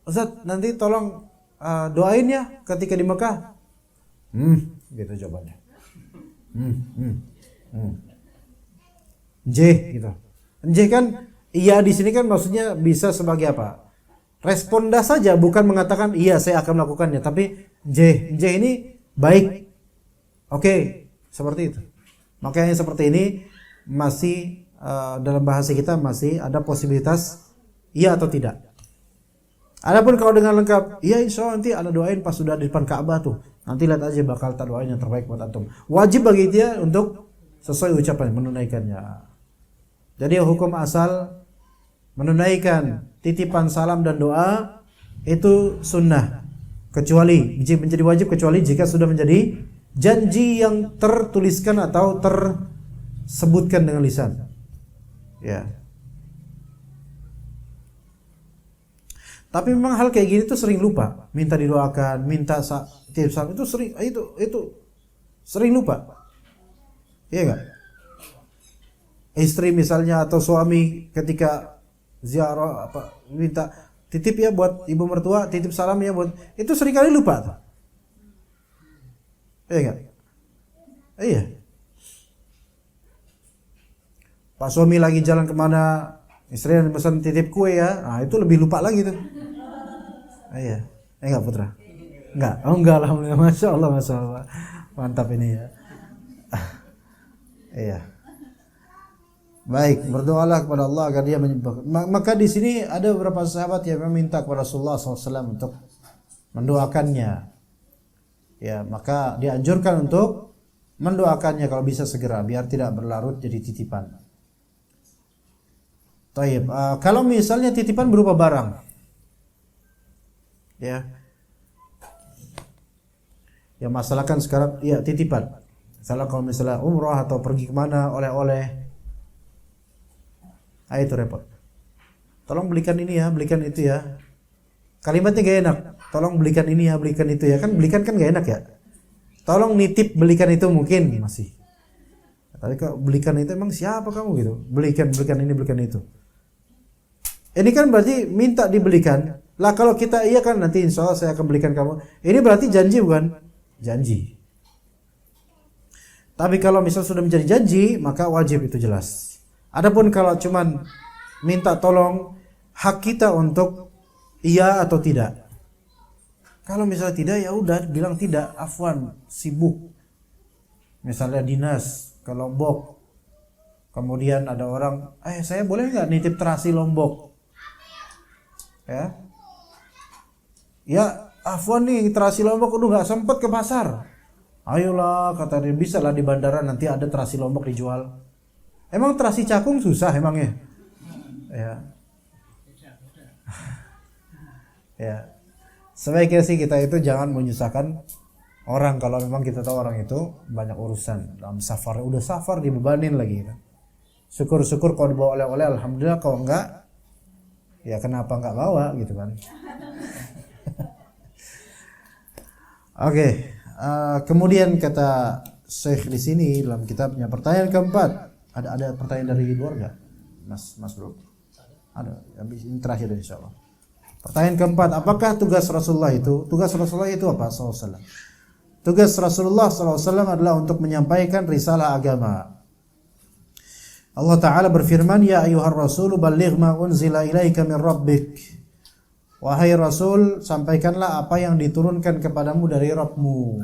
S2: Ustaz nanti tolong doain ya ketika di Mekah. Gitu jawabannya. J gitu. J kan iya di sini kan maksudnya bisa sebagai apa? Responda saja, bukan mengatakan iya saya akan melakukannya, tapi J ini baik. Oke, seperti itu. Makanya seperti ini masih dalam bahasa kita masih ada posibilitas iya atau tidak. Adapun kalau dengan lengkap, iya insya Allah nanti ada doain pas sudah di depan Ka'bah tuh. Nanti lihat aja bakal tak doain yang terbaik buat antum. Wajib bagi dia untuk sesuai ucapan menunaikannya. Jadi hukum asal menunaikan titipan salam dan doa itu sunnah. Kecuali menjadi wajib kecuali jika sudah menjadi janji yang tertuliskan atau sebutkan dengan lisan. Ya. Tapi memang hal kayak gini tuh sering lupa. Minta didoakan, minta titip salam itu sering lupa. Iya enggak? Istri misalnya atau suami ketika ziarah minta titip ya buat ibu mertua, titip salam ya buat, itu sering kali lupa tuh. Iya enggak? Iya. Pak suami lagi jalan kemana, istri yang pesan titip kue ya, nah itu lebih lupa lagi tuh. Iya, enggak Putra? Enggak, enggak, alhamdulillah, masya Allah, mantap ini ya. Iya. Baik, berdoalah kepada Allah agar dia menyembuhkan. Maka di sini ada beberapa sahabat yang meminta kepada Rasulullah SAW untuk mendoakannya. Ya, maka dianjurkan untuk mendoakannya kalau bisa segera, biar tidak berlarut jadi titipan. Taib. Kalau misalnya titipan berupa barang, ya masalah kan sekarang, ya titipan. Misalnya kalau misalnya umrah atau pergi kemana, oleh-oleh, itu repot. Tolong belikan ini ya, belikan itu ya. Kalimatnya gak enak. Tolong belikan ini ya, belikan itu ya. Kan belikan kan gak enak ya. Tolong nitip belikan itu mungkin masih. Tapi kalau belikan itu emang siapa kamu gitu? Belikan ini, belikan itu. Ini kan berarti minta dibelikan. Lah kalau kita iya kan nanti insya Allah saya akan belikan kamu. Ini berarti janji bukan? Janji. Tapi kalau misal sudah menjadi janji, maka wajib itu jelas. Adapun kalau cuman minta tolong, hak kita untuk iya atau tidak. Kalau misalnya tidak, ya udah bilang tidak, afwan, sibuk. Misalnya dinas ke Lombok, kemudian ada orang, saya boleh nggak nitip terasi Lombok? Ya, afwan nih terasi Lombok, udah nggak sempet ke pasar. Ayolah, kata dia, bisa lah di bandara nanti ada terasi Lombok dijual. Emang terasi Cakung susah emangnya? Ya. Sebaiknya sih kita itu jangan menyusahkan orang kalau memang kita tahu orang itu banyak urusan dalam safar, udah safar dibebanin lagi kan. Syukur-syukur kalau dibawa oleh-oleh, alhamdulillah. Kalau enggak, ya kenapa enggak bawa gitu kan. Oke, kemudian kata Syekh di sini dalam kitabnya, pertanyaan keempat, ada pertanyaan dari luar enggak? Mas Bro. Ada, ini terakhir insyaallah. Pertanyaan keempat, apakah tugas Rasulullah itu? Tugas Rasulullah itu apa? SAW. Tugas Rasulullah SAW adalah untuk menyampaikan risalah agama. Allah Ta'ala berfirman, Ya ayuhar Rasul, balligh ma unzila ilaika min rabbik. Wahai Rasul, sampaikanlah apa yang diturunkan kepadamu dari Rabbmu.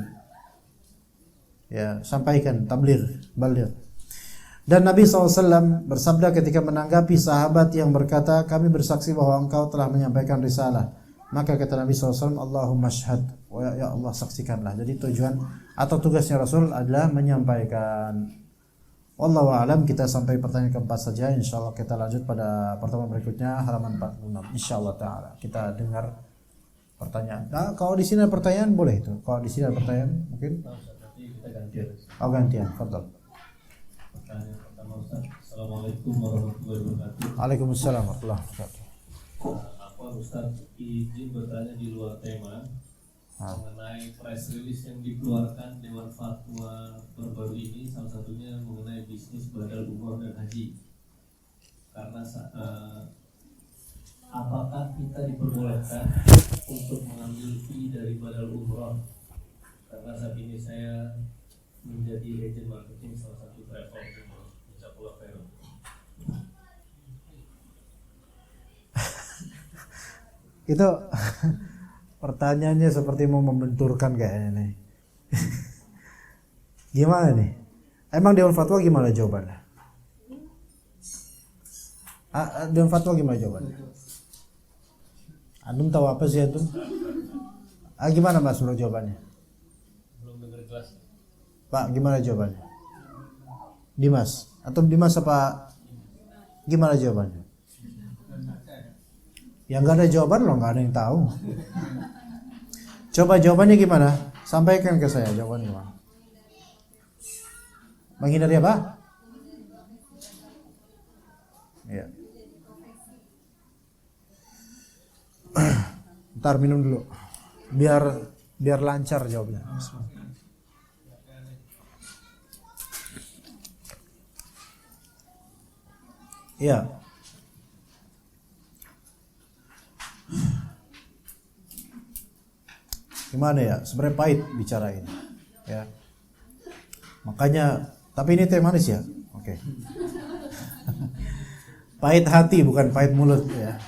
S2: Ya, sampaikan, tabligh, balligh. Dan Nabi SAW bersabda ketika menanggapi sahabat yang berkata, kami bersaksi bahwa engkau telah menyampaikan risalah. Maka kata Nabi SAW, Allahumma syhad, ya Allah saksikanlah. Jadi tujuan atau tugasnya Rasul adalah menyampaikan. Wallahu a'lam. Kita sampai pertanyaan keempat saja. Insyaallah kita lanjut pada pertemuan berikutnya halaman 46. Insyaallah taala. Kita dengar pertanyaan. Nah, kalau di sini ada pertanyaan boleh itu. Kalau di sini ada pertanyaan mungkin.
S3: Kita gantian.
S2: Oh gantian, fadhal.
S3: Pertanyaan pertama Ustaz. Assalamualaikum warahmatullahi wabarakatuh.
S2: Waalaikumsalam warahmatullahi wabarakatuh.
S3: Apa Ustaz izin bertanya di luar tema mengenai press release yang dikeluarkan Dewan Fatwa baru-baru ini, salah satunya mengenai bisnis badal umroh dan haji. Karena apakah kita diperbolehkan untuk mengambil fee dari badal umroh? Karena saat ini saya menjadi agent marketing salah satu travel umroh. Jazakallahu khairan.
S2: Itu pertanyaannya seperti mau membenturkan kayaknya nih. Gimana nih? Emang Dewan Fatwa gimana jawabannya? Dewan Fatwa gimana jawabannya? Antum tahu apa sih antum? Gimana Mas menurut jawabannya?
S3: Belum dengar jelas.
S2: Pak, gimana jawabannya? Dimas, atau Dimas apa? Gimana jawabannya? Yang gak ada jawaban loh, gak ada yang tahu. Coba jawabannya gimana? Sampaikan ke saya jawabannya gimana? Menghindari apa? Ya. Ntar minum dulu. Biar lancar jawabnya. Iya. Gimana ya? Sebenarnya pahit bicara ini. Ya. Makanya, tapi ini teh manis ya. Oke. Pahit hati bukan pahit mulut ya.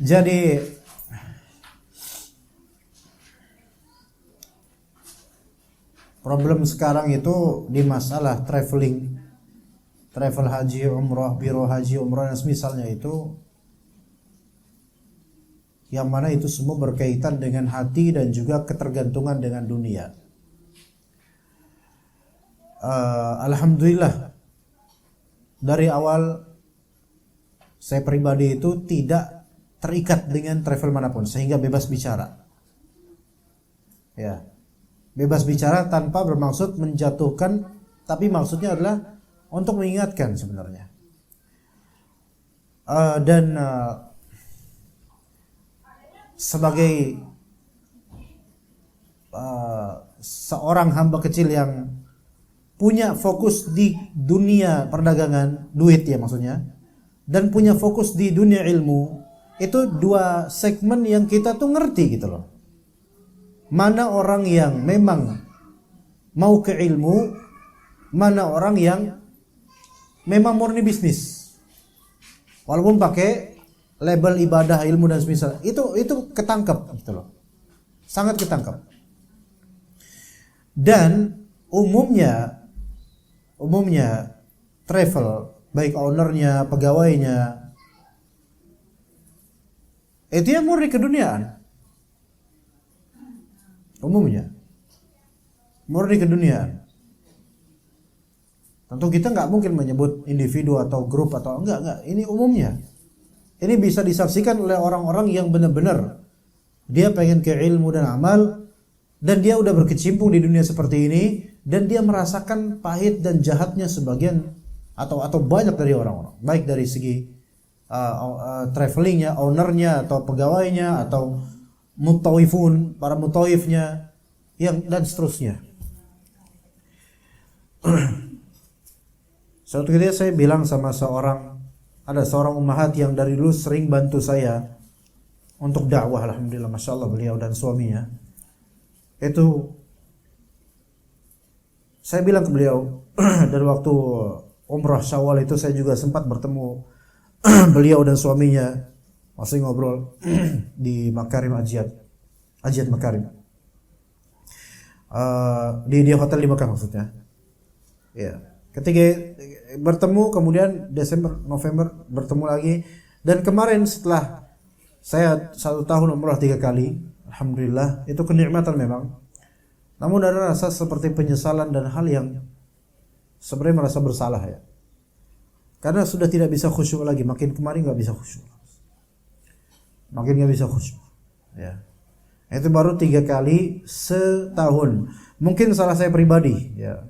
S2: Jadi problem sekarang itu di masalah travel haji umroh, biro haji umroh dan semisalnya itu, yang mana itu semua berkaitan dengan hati dan juga ketergantungan dengan dunia. Alhamdulillah dari awal saya pribadi itu tidak terikat dengan travel manapun sehingga bebas bicara. Ya. Bebas bicara tanpa bermaksud menjatuhkan, tapi maksudnya adalah untuk mengingatkan sebenarnya. Dan sebagai seorang hamba kecil yang punya fokus di dunia perdagangan, duit ya maksudnya, dan punya fokus di dunia ilmu, itu dua segmen yang kita tuh ngerti gitu loh. Mana orang yang memang mau ke ilmu, mana orang yang memang murni bisnis. Walaupun pakai label ibadah, ilmu dan semisal, itu ketangkep gitu loh. Sangat ketangkep. Dan umumnya travel, baik ownernya, pegawainya, itu ya murni keduniaan. Umumnya murni keduniaan. Tentu kita nggak mungkin menyebut individu atau grup atau enggak. Ini umumnya. Ini bisa disaksikan oleh orang-orang yang benar-benar dia pengen ke ilmu dan amal, dan dia udah berkecimpung di dunia seperti ini, dan dia merasakan pahit dan jahatnya sebagian atau banyak dari orang-orang, baik dari segi travelingnya, ownernya atau pegawainya atau mutawifun, para mutawifnya, yang dan seterusnya. Suatu ketika saya bilang sama ada seorang ummahat yang dari dulu sering bantu saya untuk dakwah, alhamdulillah, masya Allah beliau dan suaminya. Itu saya bilang ke beliau dari waktu umrah Syawal itu saya juga sempat bertemu beliau dan suaminya, masih ngobrol di Makarim Ajiat Makarim, di hotel di Mekah maksudnya. Ya, ketika bertemu kemudian Desember November bertemu lagi, dan kemarin setelah Saya 1 tahun umrah 3 kali, alhamdulillah, itu kenikmatan memang. Namun ada rasa seperti penyesalan dan hal yang sebenarnya merasa bersalah ya. Karena sudah tidak bisa khusyuk lagi, makin kemarin nggak bisa khusyuk, makin nggak bisa khusyuk. Ya, itu baru 3 kali setahun. Mungkin salah saya pribadi, ya.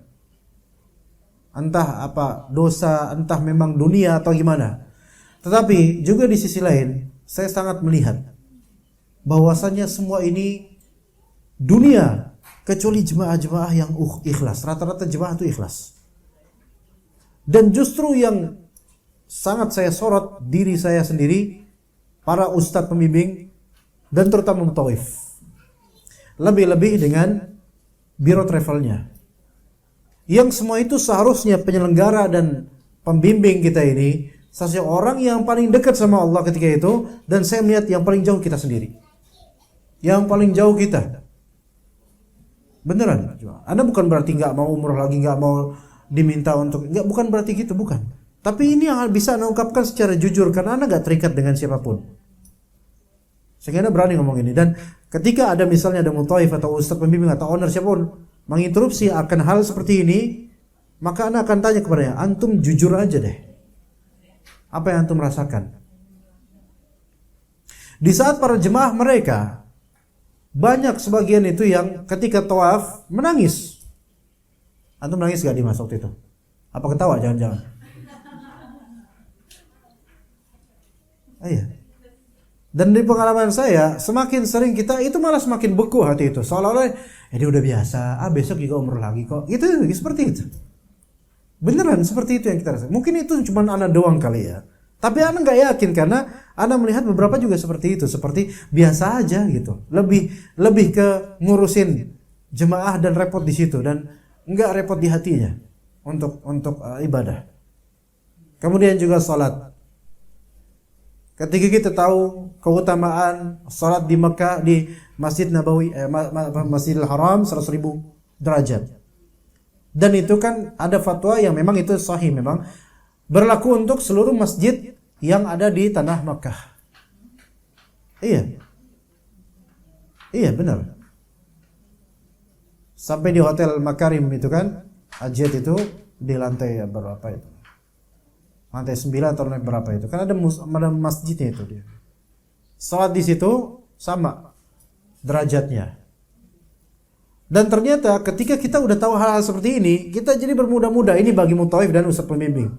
S2: Entah apa dosa, entah memang dunia atau gimana. Tetapi juga di sisi lain, saya sangat melihat bahwasannya semua ini dunia kecuali jemaah-jemaah yang ikhlas. Rata-rata jemaah itu ikhlas. Dan justru yang sangat saya sorot diri saya sendiri, para ustadz pembimbing dan terutama mutawif. Lebih-lebih dengan biro travelnya. Yang semua itu seharusnya penyelenggara dan pembimbing kita ini seseorang yang paling dekat sama Allah ketika itu, dan saya melihat yang paling jauh kita sendiri. Yang paling jauh kita. Beneran. Anda bukan berarti nggak mau umroh lagi, nggak mau diminta untuk, nggak, bukan berarti gitu, bukan. Tapi ini yang bisa Anda ungkapkan secara jujur karena Anda nggak terikat dengan siapapun. Sehingga Anda berani ngomong ini. Dan ketika ada misalnya ada mutawif atau ustadz pembimbing atau owner siapapun menginterupsi akan hal seperti ini, maka Anda akan tanya kepadanya, antum jujur aja deh. Apa yang antum rasakan? Di saat para jemaah mereka, banyak sebagian itu yang ketika tawaf menangis. Antum nangis gak di masa waktu itu? Apa ketawa jangan-jangan? Iya. Dan di pengalaman saya, semakin sering kita itu malah semakin beku hati itu. Seolah-olah ini udah biasa, besok juga umroh lagi kok. Itu seperti itu. Beneran seperti itu yang kita rasakan. Mungkin itu cuma anak doang kali ya. Tapi anak nggak yakin karena anak melihat beberapa juga seperti itu, seperti biasa aja gitu. Lebih ke ngurusin jemaah dan repot di situ dan nggak repot di hatinya untuk ibadah. Kemudian juga salat. Ketika kita tahu keutamaan salat di Mekah di Masjid Nabawi, Masjidil Haram 100.000 derajat. Dan itu kan ada fatwa yang memang itu sahih, memang berlaku untuk seluruh masjid yang ada di tanah Makkah. Iya. Iya benar. Sampai di Hotel Makarim itu kan, Ajat itu di lantai berapa itu? Lantai 9 atau lantai berapa itu? Kan ada masjidnya itu dia. Salat di situ sama derajatnya. Dan ternyata ketika kita udah tahu hal-hal seperti ini, kita jadi bermudah-mudah. Ini bagi mutawif dan ustadz pembimbing.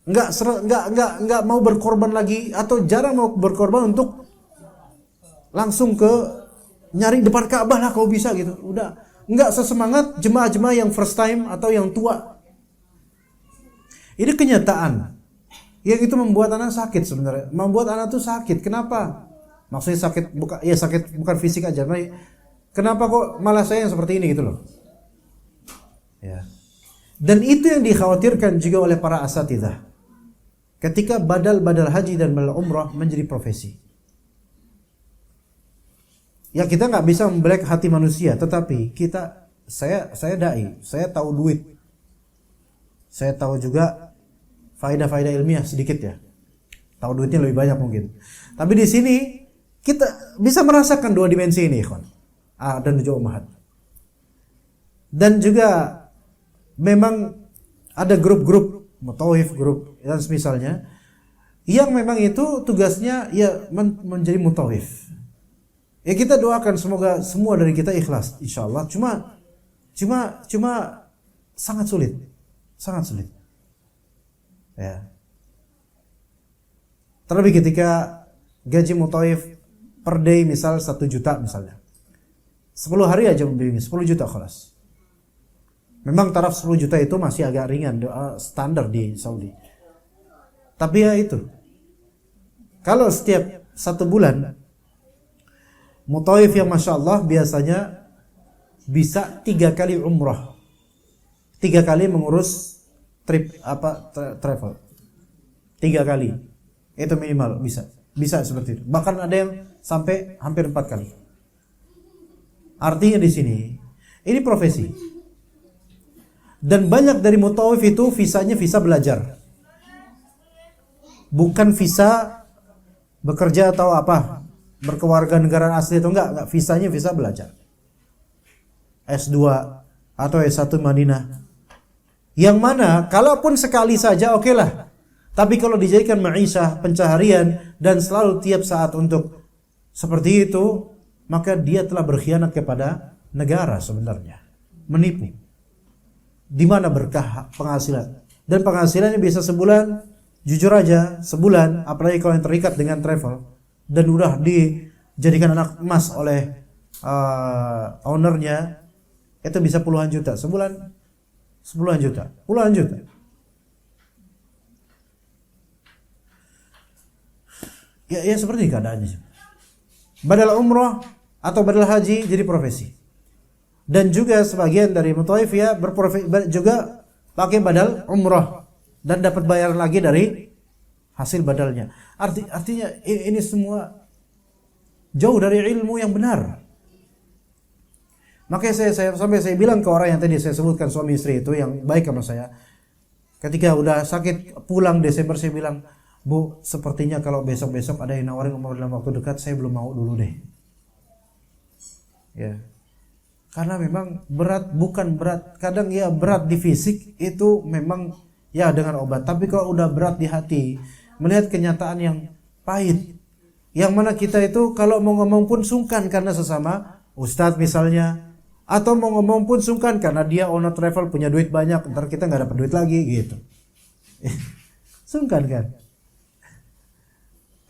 S2: Enggak mau berkorban lagi atau jarang mau berkorban untuk langsung ke nyari depan Ka'bah lah kalau bisa gitu. Udah enggak sesemangat jemaah-jemaah yang first time atau yang tua. Ini kenyataan. Yang itu membuat anak sakit sebenarnya. Membuat anak tuh sakit. Kenapa? Maksudnya sakit bukan fisik aja. Kenapa kok malah saya yang seperti ini gitu loh. Ya. Dan itu yang dikhawatirkan juga oleh para asatidzah. Ketika badal haji dan badal umrah menjadi profesi. Ya kita nggak bisa membelek hati manusia, tetapi saya dai, saya tahu duit. Saya tahu juga faedah-faedah ilmiah sedikit ya. Tahu duitnya lebih banyak mungkin. Tapi di sini kita bisa merasakan dua dimensi ini, ikhwan. Dan juga ummahat. Dan juga memang ada grup-grup mutawif, grup dan semisalnya yang memang itu tugasnya ya menjadi mutawif. Ya kita doakan semoga semua dari kita ikhlas insyaallah. Cuma sangat sulit. Sangat sulit. Ya. Terlebih ketika gaji mutawif per day misal 1 juta misalnya. 10 hari aja membimbing 10 juta khalas. Memang taraf 10 juta itu masih agak ringan, standar di Saudi. Tapi ya itu. Kalau setiap 1 bulan mutawif yang Masya Allah biasanya bisa 3 kali umrah. 3 kali mengurus travel. 3 kali. Itu minimal bisa. Bisa seperti itu. Bahkan ada yang sampai hampir 4 kali. Artinya di sini ini profesi. Dan banyak dari mutawif itu visanya visa belajar. Bukan visa bekerja atau apa, berkewarganegaraan asli atau enggak, visanya visa belajar. S2 atau S1 Madinah. Yang mana kalaupun sekali saja oke lah. Tapi kalau dijadikan ma'isyah, pencaharian dan selalu tiap saat untuk seperti itu, maka dia telah berkhianat kepada negara sebenarnya. Menipu. Di mana berkah penghasilan? Dan penghasilannya bisa sebulan, jujur aja, sebulan, apalagi kalau yang terikat dengan travel dan udah dijadikan anak emas oleh ownernya, itu bisa puluhan juta sebulan, puluhan juta. Ya seperti keadaannya. Badal umrah atau badal haji jadi profesi. Dan juga sebagian dari mutaif ya juga pakai badal umrah dan dapat bayaran lagi dari hasil badalnya. Artinya ini semua jauh dari ilmu yang benar. Makanya saya bilang ke orang yang tadi saya sebutkan suami istri itu yang baik sama saya. Ketika udah sakit pulang Desember saya bilang, "Bu, sepertinya kalau besok-besok ada yang nawarin umroh dalam waktu dekat, saya belum mau dulu deh." Ya. Karena memang bukan berat. Kadang ya berat di fisik itu memang ya dengan obat. Tapi kalau udah berat di hati, melihat kenyataan yang pahit, yang mana kita itu kalau mau ngomong pun sungkan karena sesama ustadz misalnya, atau mau ngomong pun sungkan karena dia owner travel punya duit banyak, ntar kita nggak dapat duit lagi gitu. Sungkan kan?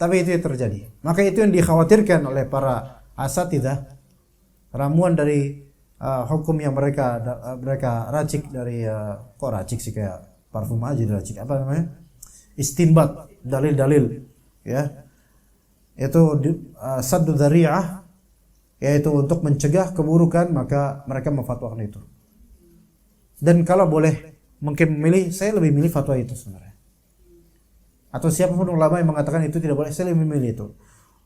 S2: Tapi itu yang terjadi. Maka itu yang dikhawatirkan oleh para asatidzah, ramuan dari hukum yang mereka racik dari kok racik sih kayak parfum aja diracik, apa namanya? Istinbat, dalil-dalil ya. Itu saddu dzari'ah, yaitu untuk mencegah keburukan, maka mereka memfatwakan itu. Dan kalau boleh mungkin memilih, saya lebih milih fatwa itu sebenarnya. Atau siapapun ulama yang mengatakan itu tidak boleh, saya lebih memilih itu.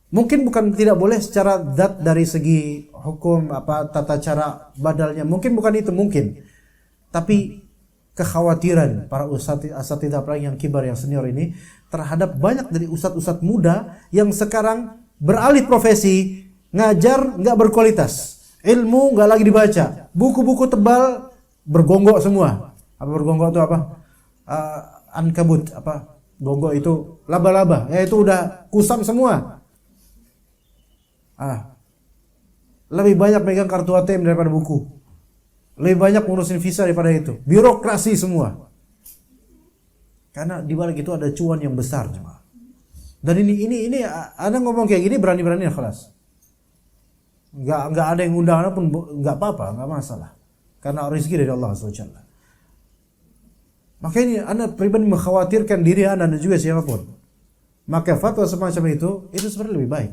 S2: Mungkin bukan tidak boleh secara zat dari segi hukum tata cara badalnya, mungkin bukan itu mungkin. Tapi kekhawatiran para asatidzah yang kibar yang senior ini terhadap banyak dari ustadz-ustadz muda yang sekarang beralih profesi, ngajar nggak berkualitas, ilmu nggak lagi dibaca, buku-buku tebal bergonggok semua. Apa bergonggok itu apa? Ankabut apa? Gonggok itu laba-laba, ya itu udah kusam semua. Lebih banyak megang kartu ATM daripada buku. Lebih banyak ngurusin visa daripada itu. Birokrasi semua. Karena di balik itu ada cuan yang besar, jemaah. Dan ini Anda ngomong kayak gini berani-berani kelas. Enggak ada yang undang pun enggak apa-apa, enggak masalah. Karena rezeki dari Allah SWT. Makanya ini Anda pribadi mengkhawatirkan diri Anda dan juga siapapun. Maka fatwa semacam itu sebenarnya lebih baik.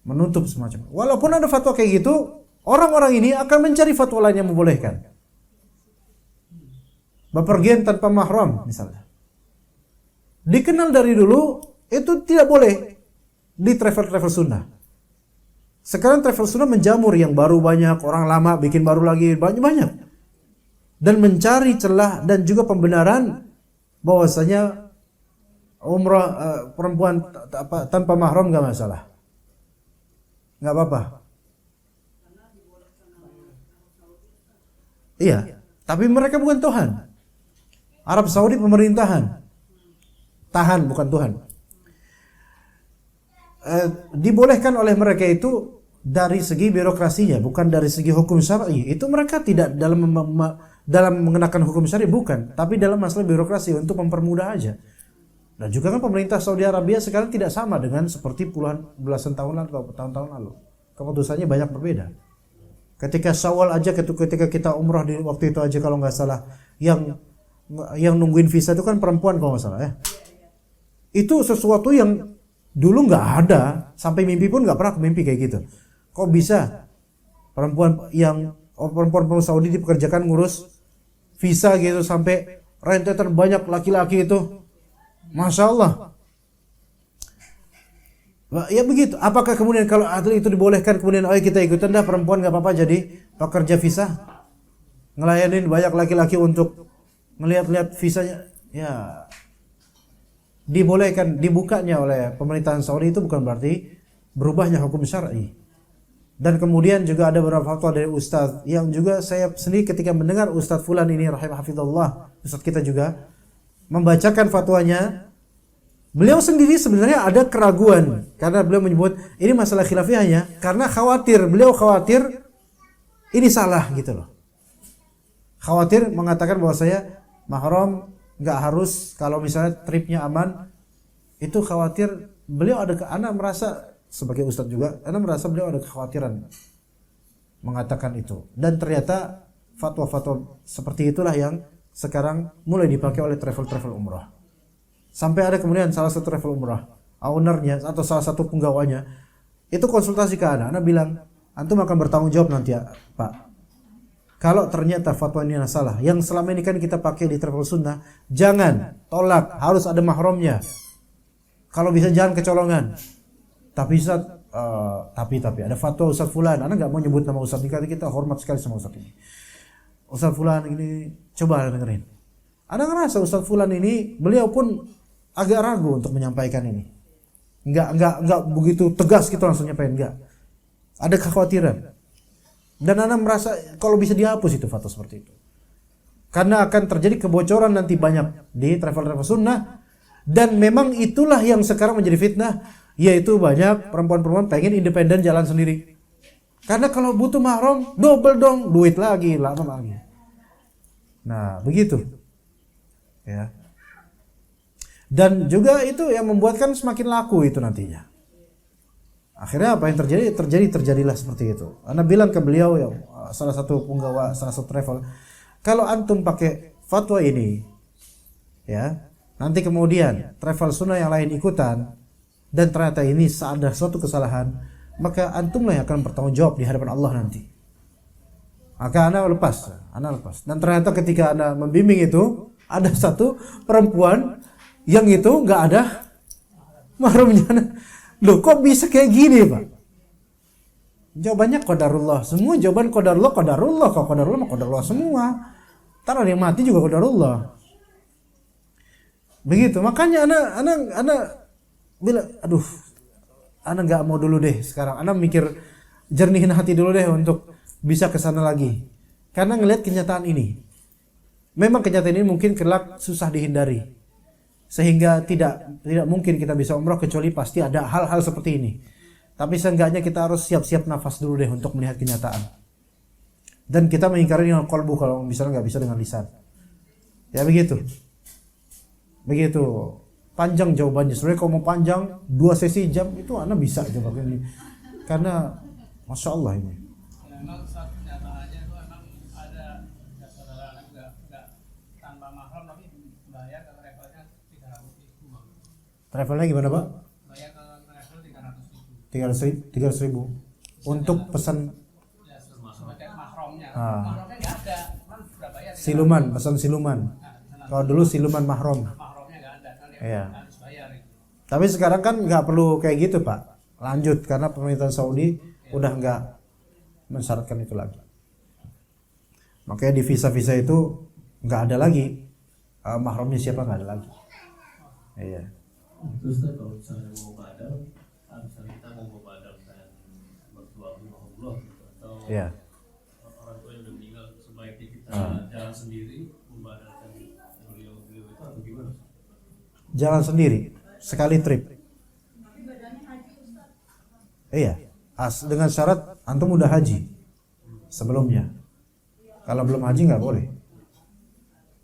S2: Menutup semacam. Walaupun ada fatwa kayak gitu, orang-orang ini akan mencari fatwa lain yang membolehkan. Bepergian tanpa mahram misalnya. Dikenal dari dulu itu tidak boleh di travel sunnah. Sekarang travel sunnah menjamur, yang baru banyak, orang lama bikin baru lagi banyak. Dan mencari celah dan juga pembenaran bahwasanya umrah perempuan tanpa mahram enggak masalah. Enggak apa-apa. Iya, tapi mereka bukan Tuhan. Arab Saudi pemerintahan. Tahan bukan Tuhan. Dibolehkan oleh mereka itu dari segi birokrasinya, bukan dari segi hukum syar'i. Itu mereka tidak dalam mengenakan hukum syar'i, bukan, tapi dalam masalah birokrasi untuk mempermudah aja. Dan juga kan pemerintah Saudi Arabia sekarang tidak sama dengan seperti belasan tahun lalu atau tahun-tahun lalu. Keputusannya banyak berbeda. Ketika Syawal aja, ketika kita umrah di waktu itu aja kalau nggak salah, yang nungguin visa itu kan perempuan kalau nggak salah ya. Itu sesuatu yang dulu nggak ada, sampai mimpi pun nggak pernah mimpi kayak gitu. Kok bisa perempuan Saudi dipekerjakan ngurus visa gitu sampai rentetan banyak laki-laki itu, masya Allah. Ya begitu. Apakah kemudian kalau atlet itu dibolehkan kemudian ayo kita ikutan dah, perempuan nggak apa-apa jadi pekerja visa, ngelayanin banyak laki-laki untuk ngelihat-lihat visanya? Ya dibolehkan, dibukanya oleh pemerintahan Saudi itu bukan berarti berubahnya hukum syar'i. Dan kemudian juga ada beberapa fatwa dari ustaz yang juga saya sendiri ketika mendengar Ustaz Fulan ini rahimahullah, ustaz kita juga membacakan fatwanya, beliau sendiri sebenarnya ada keraguan karena beliau menyebut ini masalah khilafiyahnya karena beliau khawatir ini salah gitu loh. Khawatir mengatakan bahwa saya mahram nggak harus kalau misalnya tripnya aman, itu khawatir beliau anak merasa sebagai ustadz juga, anak merasa beliau ada kekhawatiran mengatakan itu. Dan ternyata fatwa-fatwa seperti itulah yang sekarang mulai dipakai oleh travel umrah. Sampai ada kemudian salah satu travel umrah, ownernya atau salah satu penggawanya itu konsultasi ke anak bilang, antum akan bertanggung jawab nanti ya Pak. Kalau ternyata fatwa ini salah, yang selama ini kan kita pakai di travel sunnah, jangan tolak, harus ada mahramnya. Kalau bisa jangan kecolongan. Tapi Ustaz, tapi ada fatwa Ustaz Fulan, anak nggak mau nyebut nama Ustaz ini, kita hormat sekali sama Ustaz ini. Ustaz Fulan ini, coba dengerin. Anak ngerasa Ustaz Fulan ini, beliau pun agak ragu untuk menyampaikan ini. Nggak begitu tegas gitu langsung nyampein, nggak. Ada kekhawatiran. Dan anak merasa kalau bisa dihapus itu fatwa seperti itu. Karena akan terjadi kebocoran nanti banyak di travel sunnah. Dan memang itulah yang sekarang menjadi fitnah, yaitu banyak perempuan-perempuan pengen independen jalan sendiri. Karena kalau butuh mahram, double dong, duit lagi, lama lagi. Nah, begitu. Ya. Dan juga itu yang membuatkan semakin laku itu nantinya. Akhirnya apa yang terjadi? Terjadilah seperti itu. Ana bilang ke beliau ya, salah satu penggawa, salah satu travel, kalau antum pakai fatwa ini, ya, nanti kemudian travel sunnah yang lain ikutan, dan ternyata ini ada suatu kesalahan, maka antumlah yang akan bertanggung jawab di hadapan Allah nanti. Maka anak lepas. Dan ternyata ketika anak membimbing itu, ada satu perempuan yang itu nggak ada mahramnya. Loh, kok bisa kayak gini, Pak? Jawabannya qadarullah. Semua jawaban qadarullah. Kalau qadarullah mah qadarullah semua. Ntar ada yang mati juga qadarullah. Begitu. Makanya anak bilang, aduh, anak nggak mau dulu deh sekarang. Anak mikir jernihin hati dulu deh untuk bisa ke sana lagi. Karena ngelihat kenyataan ini. Memang kenyataan ini mungkin kelak susah dihindari. Sehingga tidak mungkin kita bisa umrah kecuali pasti ada hal-hal seperti ini. Tapi seenggaknya kita harus siap-siap nafas dulu deh untuk melihat kenyataan. Dan kita mengingkari dengan qalbu kalau misalnya nggak bisa dengan lisan. Ya begitu. Begitu. Panjang jawabannya. Sebenarnya kalau mau panjang 2 sesi jam itu anak bisa jawab ini. Karena Masya Allah ini.
S4: Memang saat kenyataannya itu memang ada saudara anak nggak tanpa mahram tapi bayar ke travelnya 300.000.
S2: Travelnya gimana Pak?
S4: Bayar ke travel 300.000.
S2: 300.000 untuk pesan
S4: Ya, sebagai mahramnya.
S2: Ah.
S4: Mahramnya nggak ada, cuman sudah bayar.
S2: siluman, pesan siluman. Kalau dulu siluman mahram.
S4: Mahramnya nggak ada, kan
S2: Iya.
S4: harus bayar itu.
S2: Tapi sekarang kan nggak perlu kayak gitu Pak. Lanjut karena pemerintahan Saudi udah nggak mensyaratkan itu lagi. Makanya di visa-visa itu nggak ada lagi mahramnya siapa, nggak ada lagi. Iya.
S3: Terus kan kalau misalnya mau badal, misalnya kita mau membadalkan mertua Allah gitu, atau
S2: Iya.
S3: orang tua yang udah meninggal, sebaiknya kita jalan sendiri membadalkan beliau itu atau gimana?
S2: Jalan sendiri sekali trip. Iya. Dengan syarat antum udah haji sebelumnya. Kalau belum haji nggak boleh.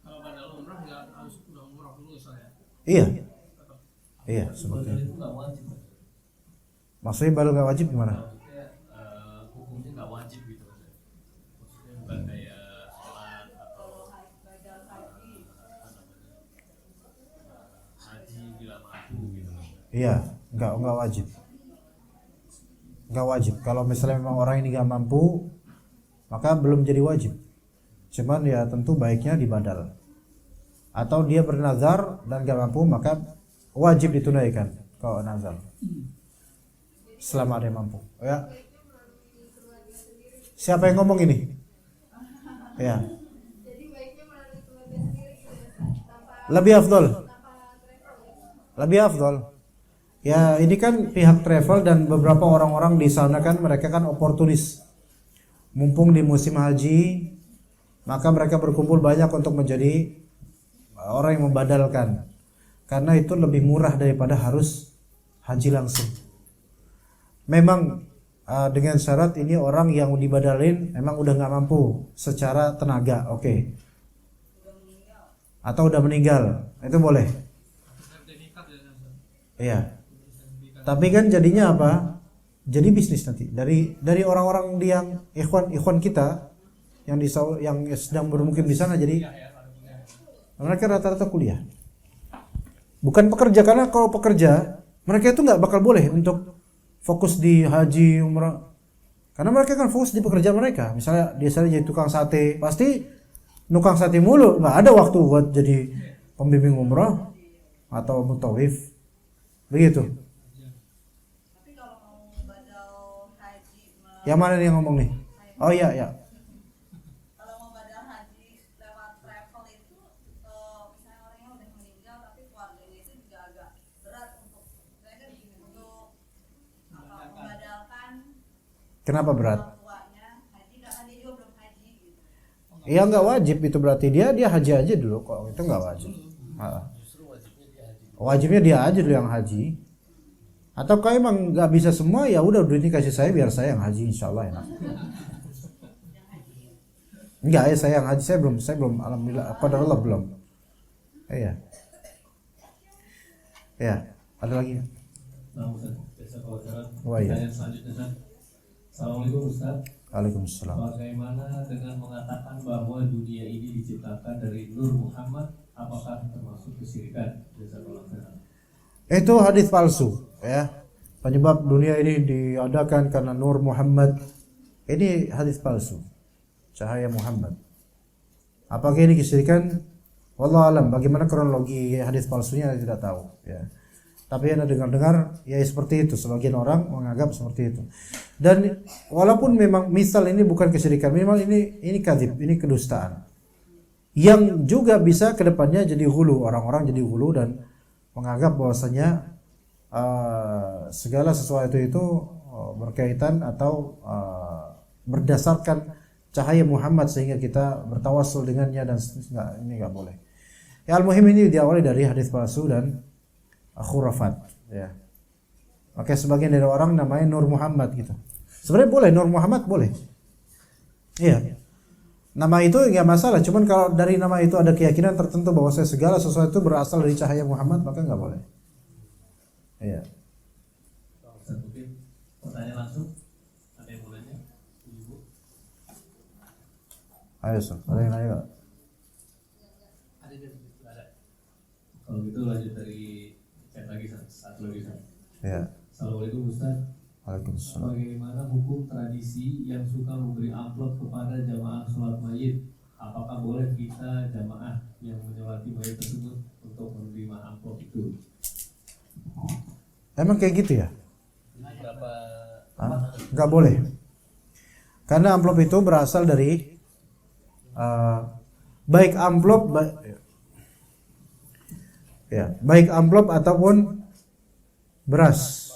S4: Kalau badal umrah nggak harus udah umrah dulu saya.
S2: Iya. Iya, seperti
S3: Badal
S2: itu.
S3: itu nggak wajib,
S2: Maksudnya baru nggak wajib gimana?
S3: maksudnya hukumnya nggak wajib gitu, maksudnya bukan kayak sholat atau haji bila mampu gitu.
S2: Iya, nggak wajib. Nggak wajib. Kalau misalnya memang orang ini nggak mampu, maka belum jadi wajib. Cuman ya tentu baiknya dibadal. Atau dia bernazar dan nggak mampu, maka wajib ditunaikan kalau nazar. Selama ada yang mampu. Ya. Siapa yang ngomong ini? Ya. Lebih afdol. lebih afdol. Ya ini kan pihak travel dan beberapa orang-orang di sana kan mereka kan oportunis. Mumpung di musim haji, maka mereka berkumpul banyak untuk menjadi orang yang membadalkan. Karena itu lebih murah daripada harus haji langsung. Memang dengan syarat ini orang yang dibadalin memang udah nggak mampu secara tenaga, oke. Atau udah meninggal, itu boleh. Iya. Tapi kan jadinya apa? Jadi bisnis nanti dari orang-orang yang ikhwan kita yang sedang bermukim di sana, jadi mereka rata-rata kuliah. Bukan pekerja, karena kalau pekerja mereka itu nggak bakal boleh untuk fokus di haji umrah. Karena mereka kan fokus di pekerjaan mereka. Misalnya dia jadi tukang sate, pasti nukang sate mulu, nggak ada waktu buat jadi pembimbing umrah atau mutawif. Begitu. Yang mana nih yang ngomong nih? Oh iya, ya.
S5: Kalau mau badal haji lewat travel itu, misalnya orangnya udah meninggal tapi keluarganya itu juga agak berat untuk mereka membadalkan.
S2: Kenapa berat?
S5: Orang tuanya haji karena dia juga belum haji gitu.
S2: Iya nggak wajib itu, berarti dia haji aja dulu kok, itu nggak wajib. Wajibnya dia aja dulu yang haji. Atau kalau emang nggak bisa semua, ya udah duitnya kasih saya biar saya yang haji, insyaallah enak. Enggak ya, saya yang haji, saya belum alhamdulillah pada Allah belum. Iya. Ya, ada lagi. Wah, iya.
S3: Assalamualaikum Ustaz.
S2: Waalaikumsalam.
S3: Bagaimana dengan mengatakan bahwa dunia ini diciptakan dari Nur Muhammad? Apakah termasuk kesyirikan? Jazakallahu khairan.
S2: Itu hadis palsu, ya. Penyebab dunia ini diadakan karena Nur Muhammad. Ini hadis palsu. Cahaya Muhammad. Apakah ini kesyirikan? Wallahu alam. Bagaimana kronologi hadis palsunya saya tidak tahu, ya. Tapi yang dengar-dengar ya seperti itu, sebagian orang menganggap seperti itu. Dan walaupun memang misal ini bukan kesyirikan, memang ini kadzib, ini kedustaan. Yang juga bisa kedepannya jadi hulu, orang-orang jadi hulu dan menganggap bahwasanya segala sesuatu itu berkaitan atau berdasarkan cahaya Muhammad sehingga kita bertawassul dengannya, dan ini nggak boleh. Ya, al-muhim ini diawali dari hadis palsu dan khurafat, ya. Maka sebagian dari orang namanya Nur Muhammad gitu. Sebenarnya boleh Nur Muhammad, boleh. Iya. Nama itu nggak masalah, cuman kalau dari nama itu ada keyakinan tertentu bahwa segala sesuatu itu berasal dari cahaya Muhammad, maka nggak boleh. Iya.
S3: Mungkin pertanyaan langsung, ada yang mau nanya? Ibu.
S2: Ayo, so. Ada yang nanya nggak?
S3: Ada. Kalau gitu lanjut dari chat lagi, satu lagi.
S2: Iya.
S3: Assalamualaikum Ustaz.
S2: Waalaikumsalam.
S3: Bagaimana hukum tradisi yang suka memberi amplop kepada jamaah sholat mayit? Apakah boleh kita jamaah yang menyolati mayit tersebut untuk menerima amplop itu?
S2: Emang kayak gitu ya?
S3: Berapa?
S2: Nggak boleh. Karena amplop itu berasal dari baik amplop ataupun beras.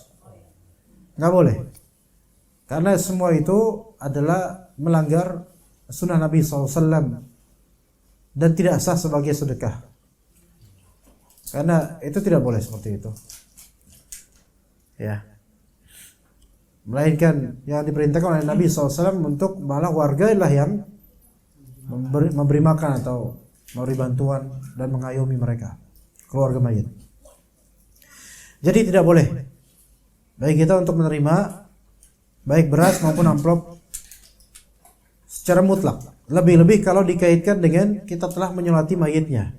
S2: Nggak boleh. Karena semua itu adalah melanggar sunnah Nabi SAW dan tidak sah sebagai sedekah. Karena itu tidak boleh seperti itu. Ya. Melainkan yang diperintahkan oleh Nabi SAW untuk malah warga lah yang memberi makan atau memberi bantuan dan mengayomi mereka, keluarga mayit. Jadi tidak boleh baik kita untuk menerima baik beras maupun amplop secara mutlak. Lebih-lebih kalau dikaitkan dengan kita telah menyolati mayitnya,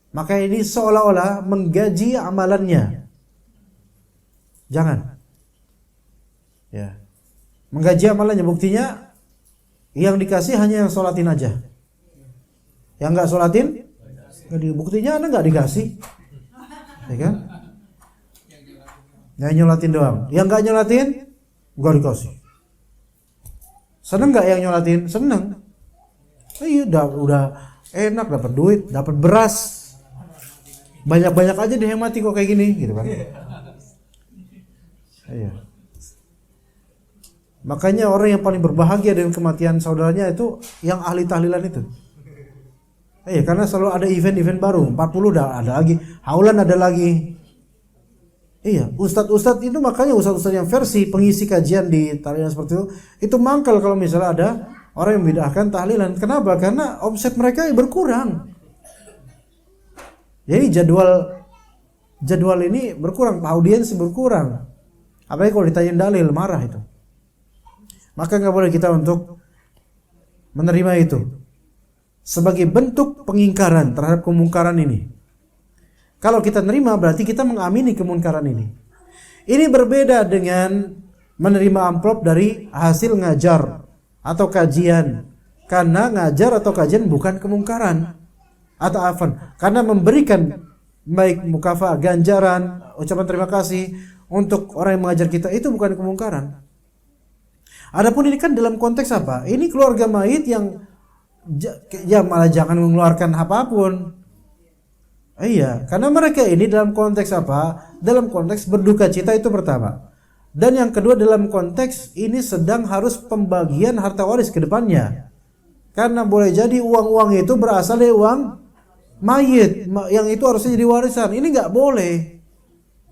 S2: maka ini seolah-olah menggaji amalannya. Jangan. Ya. Menggaji amalannya, buktinya yang dikasih hanya yang sholatin aja. Yang enggak sholatin, buktinya Anda enggak dikasih. Ya kan? Yang nyolatin doang. Yang enggak nyolatin, enggak dikasih. Seneng enggak yang nyolatin? Seneng. Iya, udah enak, dapat duit, dapat beras. Banyak-banyak aja deh yang mati kok kayak gini gitu kan. Iya. Makanya orang yang paling berbahagia dengan kematian saudaranya itu yang ahli tahlilan itu. Iya, karena selalu ada event-event baru. 40 udah ada lagi, haulan ada lagi. Iya, ustadz-ustadz itu makanya ustadz-ustadz yang versi pengisi kajian di tahlilan seperti itu mangkal kalau misalnya ada orang yang bid'ahkan tahlilan. Kenapa? Karena omset mereka berkurang. Jadi jadwal ini berkurang, audiens berkurang. Apalagi kalau ditanyain dalil marah itu. Maka nggak boleh kita untuk menerima itu sebagai bentuk pengingkaran terhadap kemungkaran ini. Kalau kita nerima berarti kita mengamini kemungkaran ini. Ini berbeda dengan menerima amplop dari hasil ngajar atau kajian. Karena ngajar atau kajian bukan kemungkaran. Atau afan. Karena memberikan baik mukafah, ganjaran, ucapan terima kasih untuk orang yang mengajar kita itu bukan kemungkaran. Adapun ini kan dalam konteks apa? Ini keluarga mayit yang ya malah jangan mengeluarkan apapun. Iya, karena mereka ini dalam konteks apa? Dalam konteks berduka cita itu pertama. Dan yang kedua dalam konteks ini sedang harus pembagian harta waris ke depannya. Karena boleh jadi uang-uang itu berasal dari uang mayit yang itu harusnya jadi warisan. Ini nggak boleh.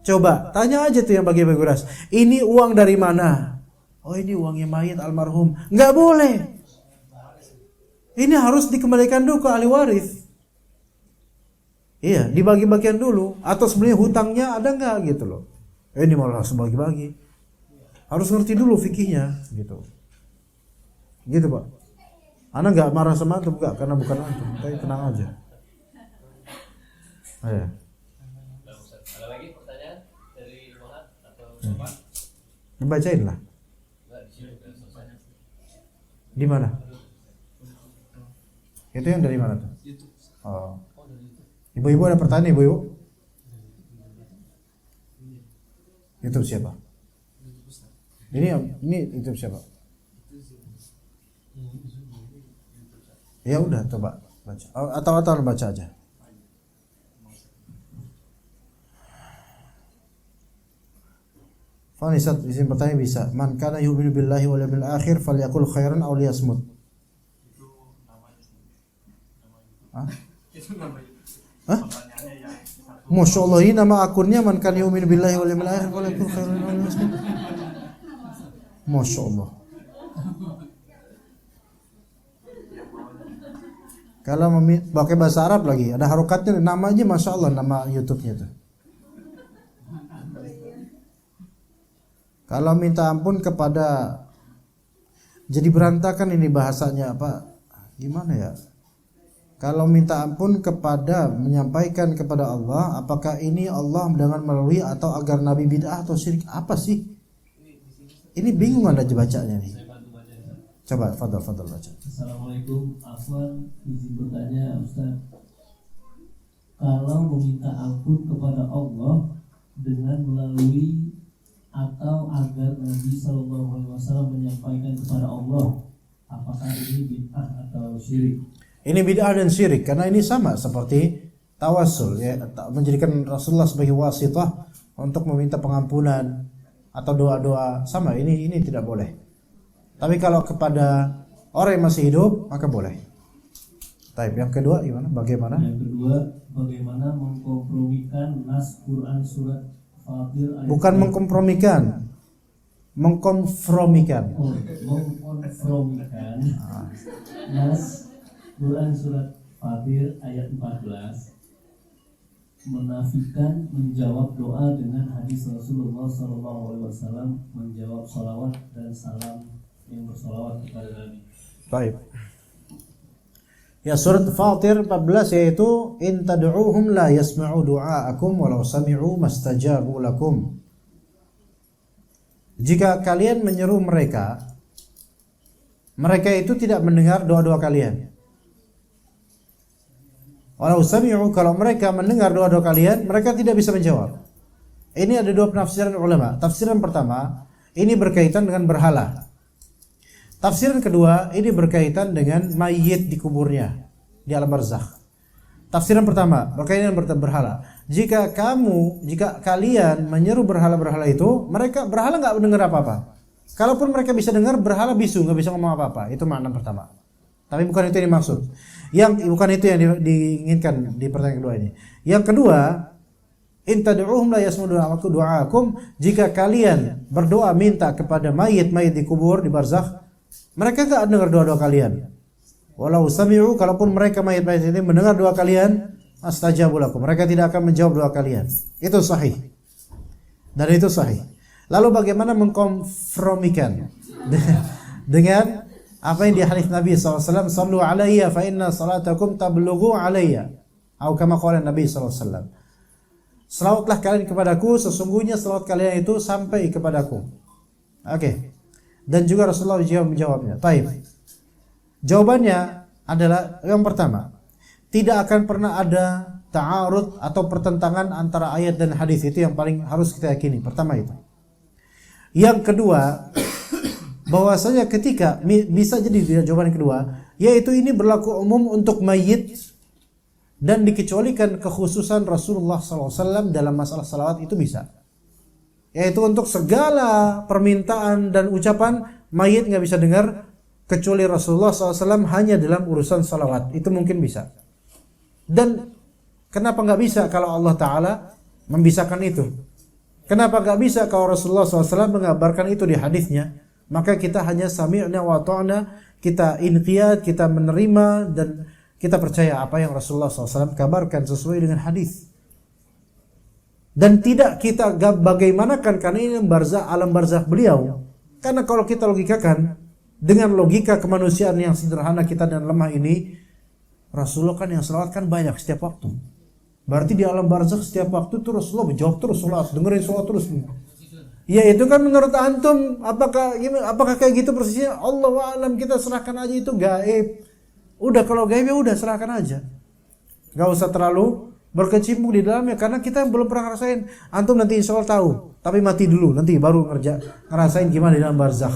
S2: Coba tanya aja tuh yang bagi-bagi waris. Ini uang dari mana? Oh ini uangnya mayit almarhum. Nggak boleh. Ini harus dikembalikan dulu ke ahli waris. Iya, dibagi-bagian dulu. Atau sebenarnya hutangnya ada nggak gitu loh. Ini malah harus bagi-bagi. Harus ngerti dulu fikihnya gitu. Gitu Pak. Ana nggak marah sama antum nggak, karena bukan antum. Tapi tenang aja. Iya.
S3: Ada lagi pertanyaan dari Muhammad atau Bapak?
S2: Dibacain lah. Di mana? Itu yang dari mana tuh? Oh. Ibu-ibu ada pertanyaan ibu-ibu? YouTube siapa? Ini YouTube siapa? Ya udah coba baca. Atau baca aja. Fanisat izin bertanya bisa. Man kana yu'minu billahi wal yawmil akhir falyakul khairan aw liyasmut. Hah? Hah? Masya Allah, ini nama akunnya man kana yu'minu billahi wal yawmil akhir falyakul khairan aw liyasmut. Masya Allah. Kalau pakai bahasa Arab lagi, ada harokatnya, nama aja Masya Allah, nama YouTube-nya tuh. Kalau minta ampun kepada, jadi berantakan ini bahasanya apa? Gimana ya? Kalau minta ampun kepada menyampaikan kepada Allah, apakah ini Allah dengan melalui atau agar Nabi bid'ah atau syirik? Apa sih? Ini bingung Anda bacanya nih. Coba, fadal baca.
S3: Assalamualaikum, Afwan, izin bertanya Ustaz. Kalau meminta ampun kepada Allah dengan melalui atau agar Nabi SAW menyampaikan kepada Allah, apakah ini bid'ah atau syirik?
S2: Ini bid'ah dan syirik karena ini sama seperti tawassul ya, menjadikan Rasulullah sebagai wasithah untuk meminta pengampunan atau doa-doa sama, ini tidak boleh. Tapi kalau kepada orang yang masih hidup maka boleh. Baik, yang kedua gimana? Bagaimana?
S3: Yang kedua, bagaimana mengkompromikan nas Quran surat Fatir ayat
S2: Bukan mengkompromikan, mengkonfromikan.
S3: Mengkonfromikan nas Quran surat Fatir ayat 14, menafikan menjawab doa dengan hadis Rasulullah SAW menjawab salawat dan salam yang bersalawat kepada Nabi.
S2: Baik. Ya, surat Fatir 14 yaitu in tad'uuhum la yasma'u du'aakum walau sami'u mastajabu lakum. Jika kalian menyeru mereka itu tidak mendengar doa-doa kalian. Walau sami'u, kalau mereka mendengar doa-doa kalian, mereka tidak bisa menjawab. Ini ada dua penafsiran ulama. Tafsiran pertama, ini berkaitan dengan berhala. Tafsiran kedua, ini berkaitan dengan mayit di kuburnya, di alam barzakh. Tafsiran pertama, berkaitan berhala. Jika kalian menyeru berhala-berhala itu, mereka berhala nggak mendengar apa-apa. Kalaupun mereka bisa dengar, berhala bisu, nggak bisa ngomong apa-apa. Itu makna pertama. Tapi bukan itu yang dimaksud. Bukan itu yang diinginkan di pertanyaan kedua ini. Yang kedua, in tad'uhum la yasma'u du'aakum, jika kalian berdoa minta kepada mayit-mayit di kubur, di barzakh, mereka enggak dengar doa-doa kalian. Walau sami'u, kalaupun mereka mayit-mayit ini mendengar doa kalian, astajabu lakum, mereka tidak akan menjawab doa kalian. Itu sahih. Dan itu sahih. Lalu bagaimana mengkompromikan dengan apa yang di hadis Nabi SAW, sallu alayya fa inna salatakum tablughu alayya, atau kama qala Nabi SAW, selawatlah kalian kepadaku, sesungguhnya selawat kalian itu sampai kepadaku. Oke. Dan juga Rasulullah menjawabnya. Baik. Jawabannya adalah yang pertama, tidak akan pernah ada ta'arud atau pertentangan antara ayat dan hadis. Itu yang paling harus kita yakini. Pertama itu. Yang kedua, bahwasanya ketika bisa jadi jawaban yang kedua, yaitu ini berlaku umum untuk mayit dan dikecualikan kekhususan Rasulullah SAW dalam masalah salawat itu bisa. Yaitu untuk segala permintaan dan ucapan mayit nggak bisa dengar kecuali Rasulullah SAW hanya dalam urusan salawat. Itu mungkin bisa. Dan kenapa nggak bisa kalau Allah Ta'ala membisahkan itu? Kenapa nggak bisa kalau Rasulullah SAW mengabarkan itu di hadisnya? Maka kita hanya sami'na wa ta'na, kita inqiyad, kita menerima dan kita percaya apa yang Rasulullah SAW kabarkan sesuai dengan hadis. Dan tidak kita bagaimanakan, karena ini alam barzakh beliau. Karena kalau kita logikakan dengan logika kemanusiaan yang sederhana kita dan lemah ini, Rasulullah kan yang selawat kan banyak setiap waktu. Berarti di alam barzakh setiap waktu itu Rasulullah menjawab terus selawat, dengerin selawat terus. Ya itu kan menurut antum apakah kayak gitu persisnya? Allahu a'lam, kita serahkan aja, itu gaib. Udah kalau gaib ya udah serahkan aja. Gak usah terlalu berkecimpung di dalamnya karena kita belum pernah ngerasain. Antum nanti insya Allah tahu, tapi mati dulu nanti baru ngerasain gimana di dalam barzakh.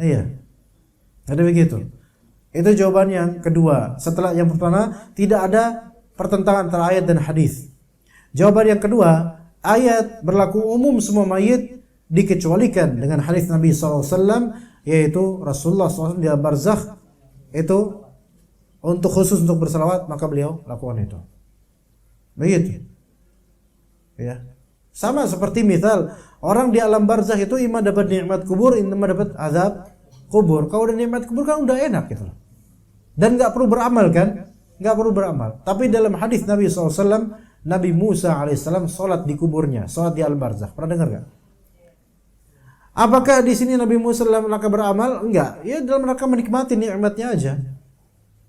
S2: Iya. Ada begitu. Itu jawaban yang kedua. Setelah yang pertama, tidak ada pertentangan antara ayat dan hadis. Jawaban yang kedua, ayat berlaku umum semua mayit dikecualikan dengan hadis Nabi SAW, yaitu Rasulullah SAW di barzakh itu untuk khusus untuk bersalawat, maka beliau lakukan itu. Begitu. Ya. Sama seperti misal orang di alam barzakh itu imma dapat nikmat kubur, imma dapat azab kubur. Kalau udah nikmat kubur kan udah enak gitu. Dan enggak perlu beramal kan? Enggak perlu beramal. Tapi dalam hadis Nabi SAW, Nabi Musa alaihissalam salat di kuburnya, salat di alam barzakh. Pernah dengar enggak? Apakah di sini Nabi Musa dalam rangka beramal? Enggak. Ya dalam rangka menikmati nikmatnya aja.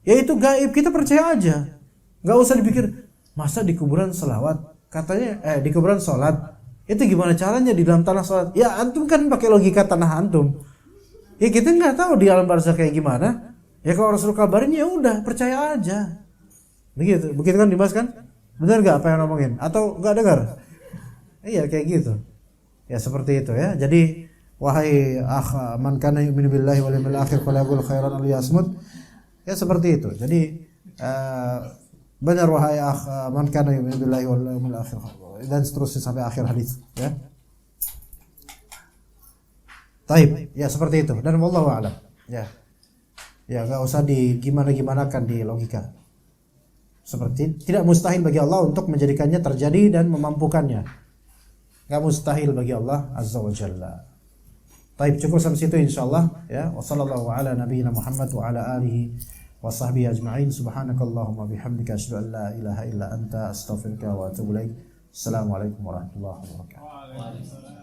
S2: Yaitu gaib, kita percaya aja. Enggak usah dipikir, masa di kuburan selawat? Katanya di kuburan salat. Itu gimana caranya di dalam tanah salat? Ya antum kan pakai logika tanah antum. Ya kita nggak tahu di alam barzakh kayak gimana. Ya kalau Rasul kabarin ya udah percaya aja. Begitu kan Dimas kan? Benar nggak apa yang ngomongin? Atau nggak dengar? Iya kayak gitu. Ya seperti itu ya. Jadi wahai man kana yu'minu billahi wal yawmil akhir falyaqul khairan aw liyasmut. Ya seperti itu. Jadi benar wahai man kana yu'minu billahi wal yawmil akhir, dan seterusnya sampai akhir hadis ya. Taib, ya seperti itu. Dan wallahu a'lam. Ya. Ya enggak usah gimana-gimanakan di logika. Seperti tidak mustahil bagi Allah untuk menjadikannya terjadi dan memampukannya. Enggak mustahil bagi Allah azza wa jalla. Taib, cukup sampai situ insyaallah ya. Wassallallahu ala nabiyyina Muhammad wa ala alihi wa sahbihi ajma'in. Subhanakallahumma bihamdika asyhadu an la ilaha illa anta astaghfiruka wa atubu ilaik. Assalamualaikum warahmatullahi wabarakatuh.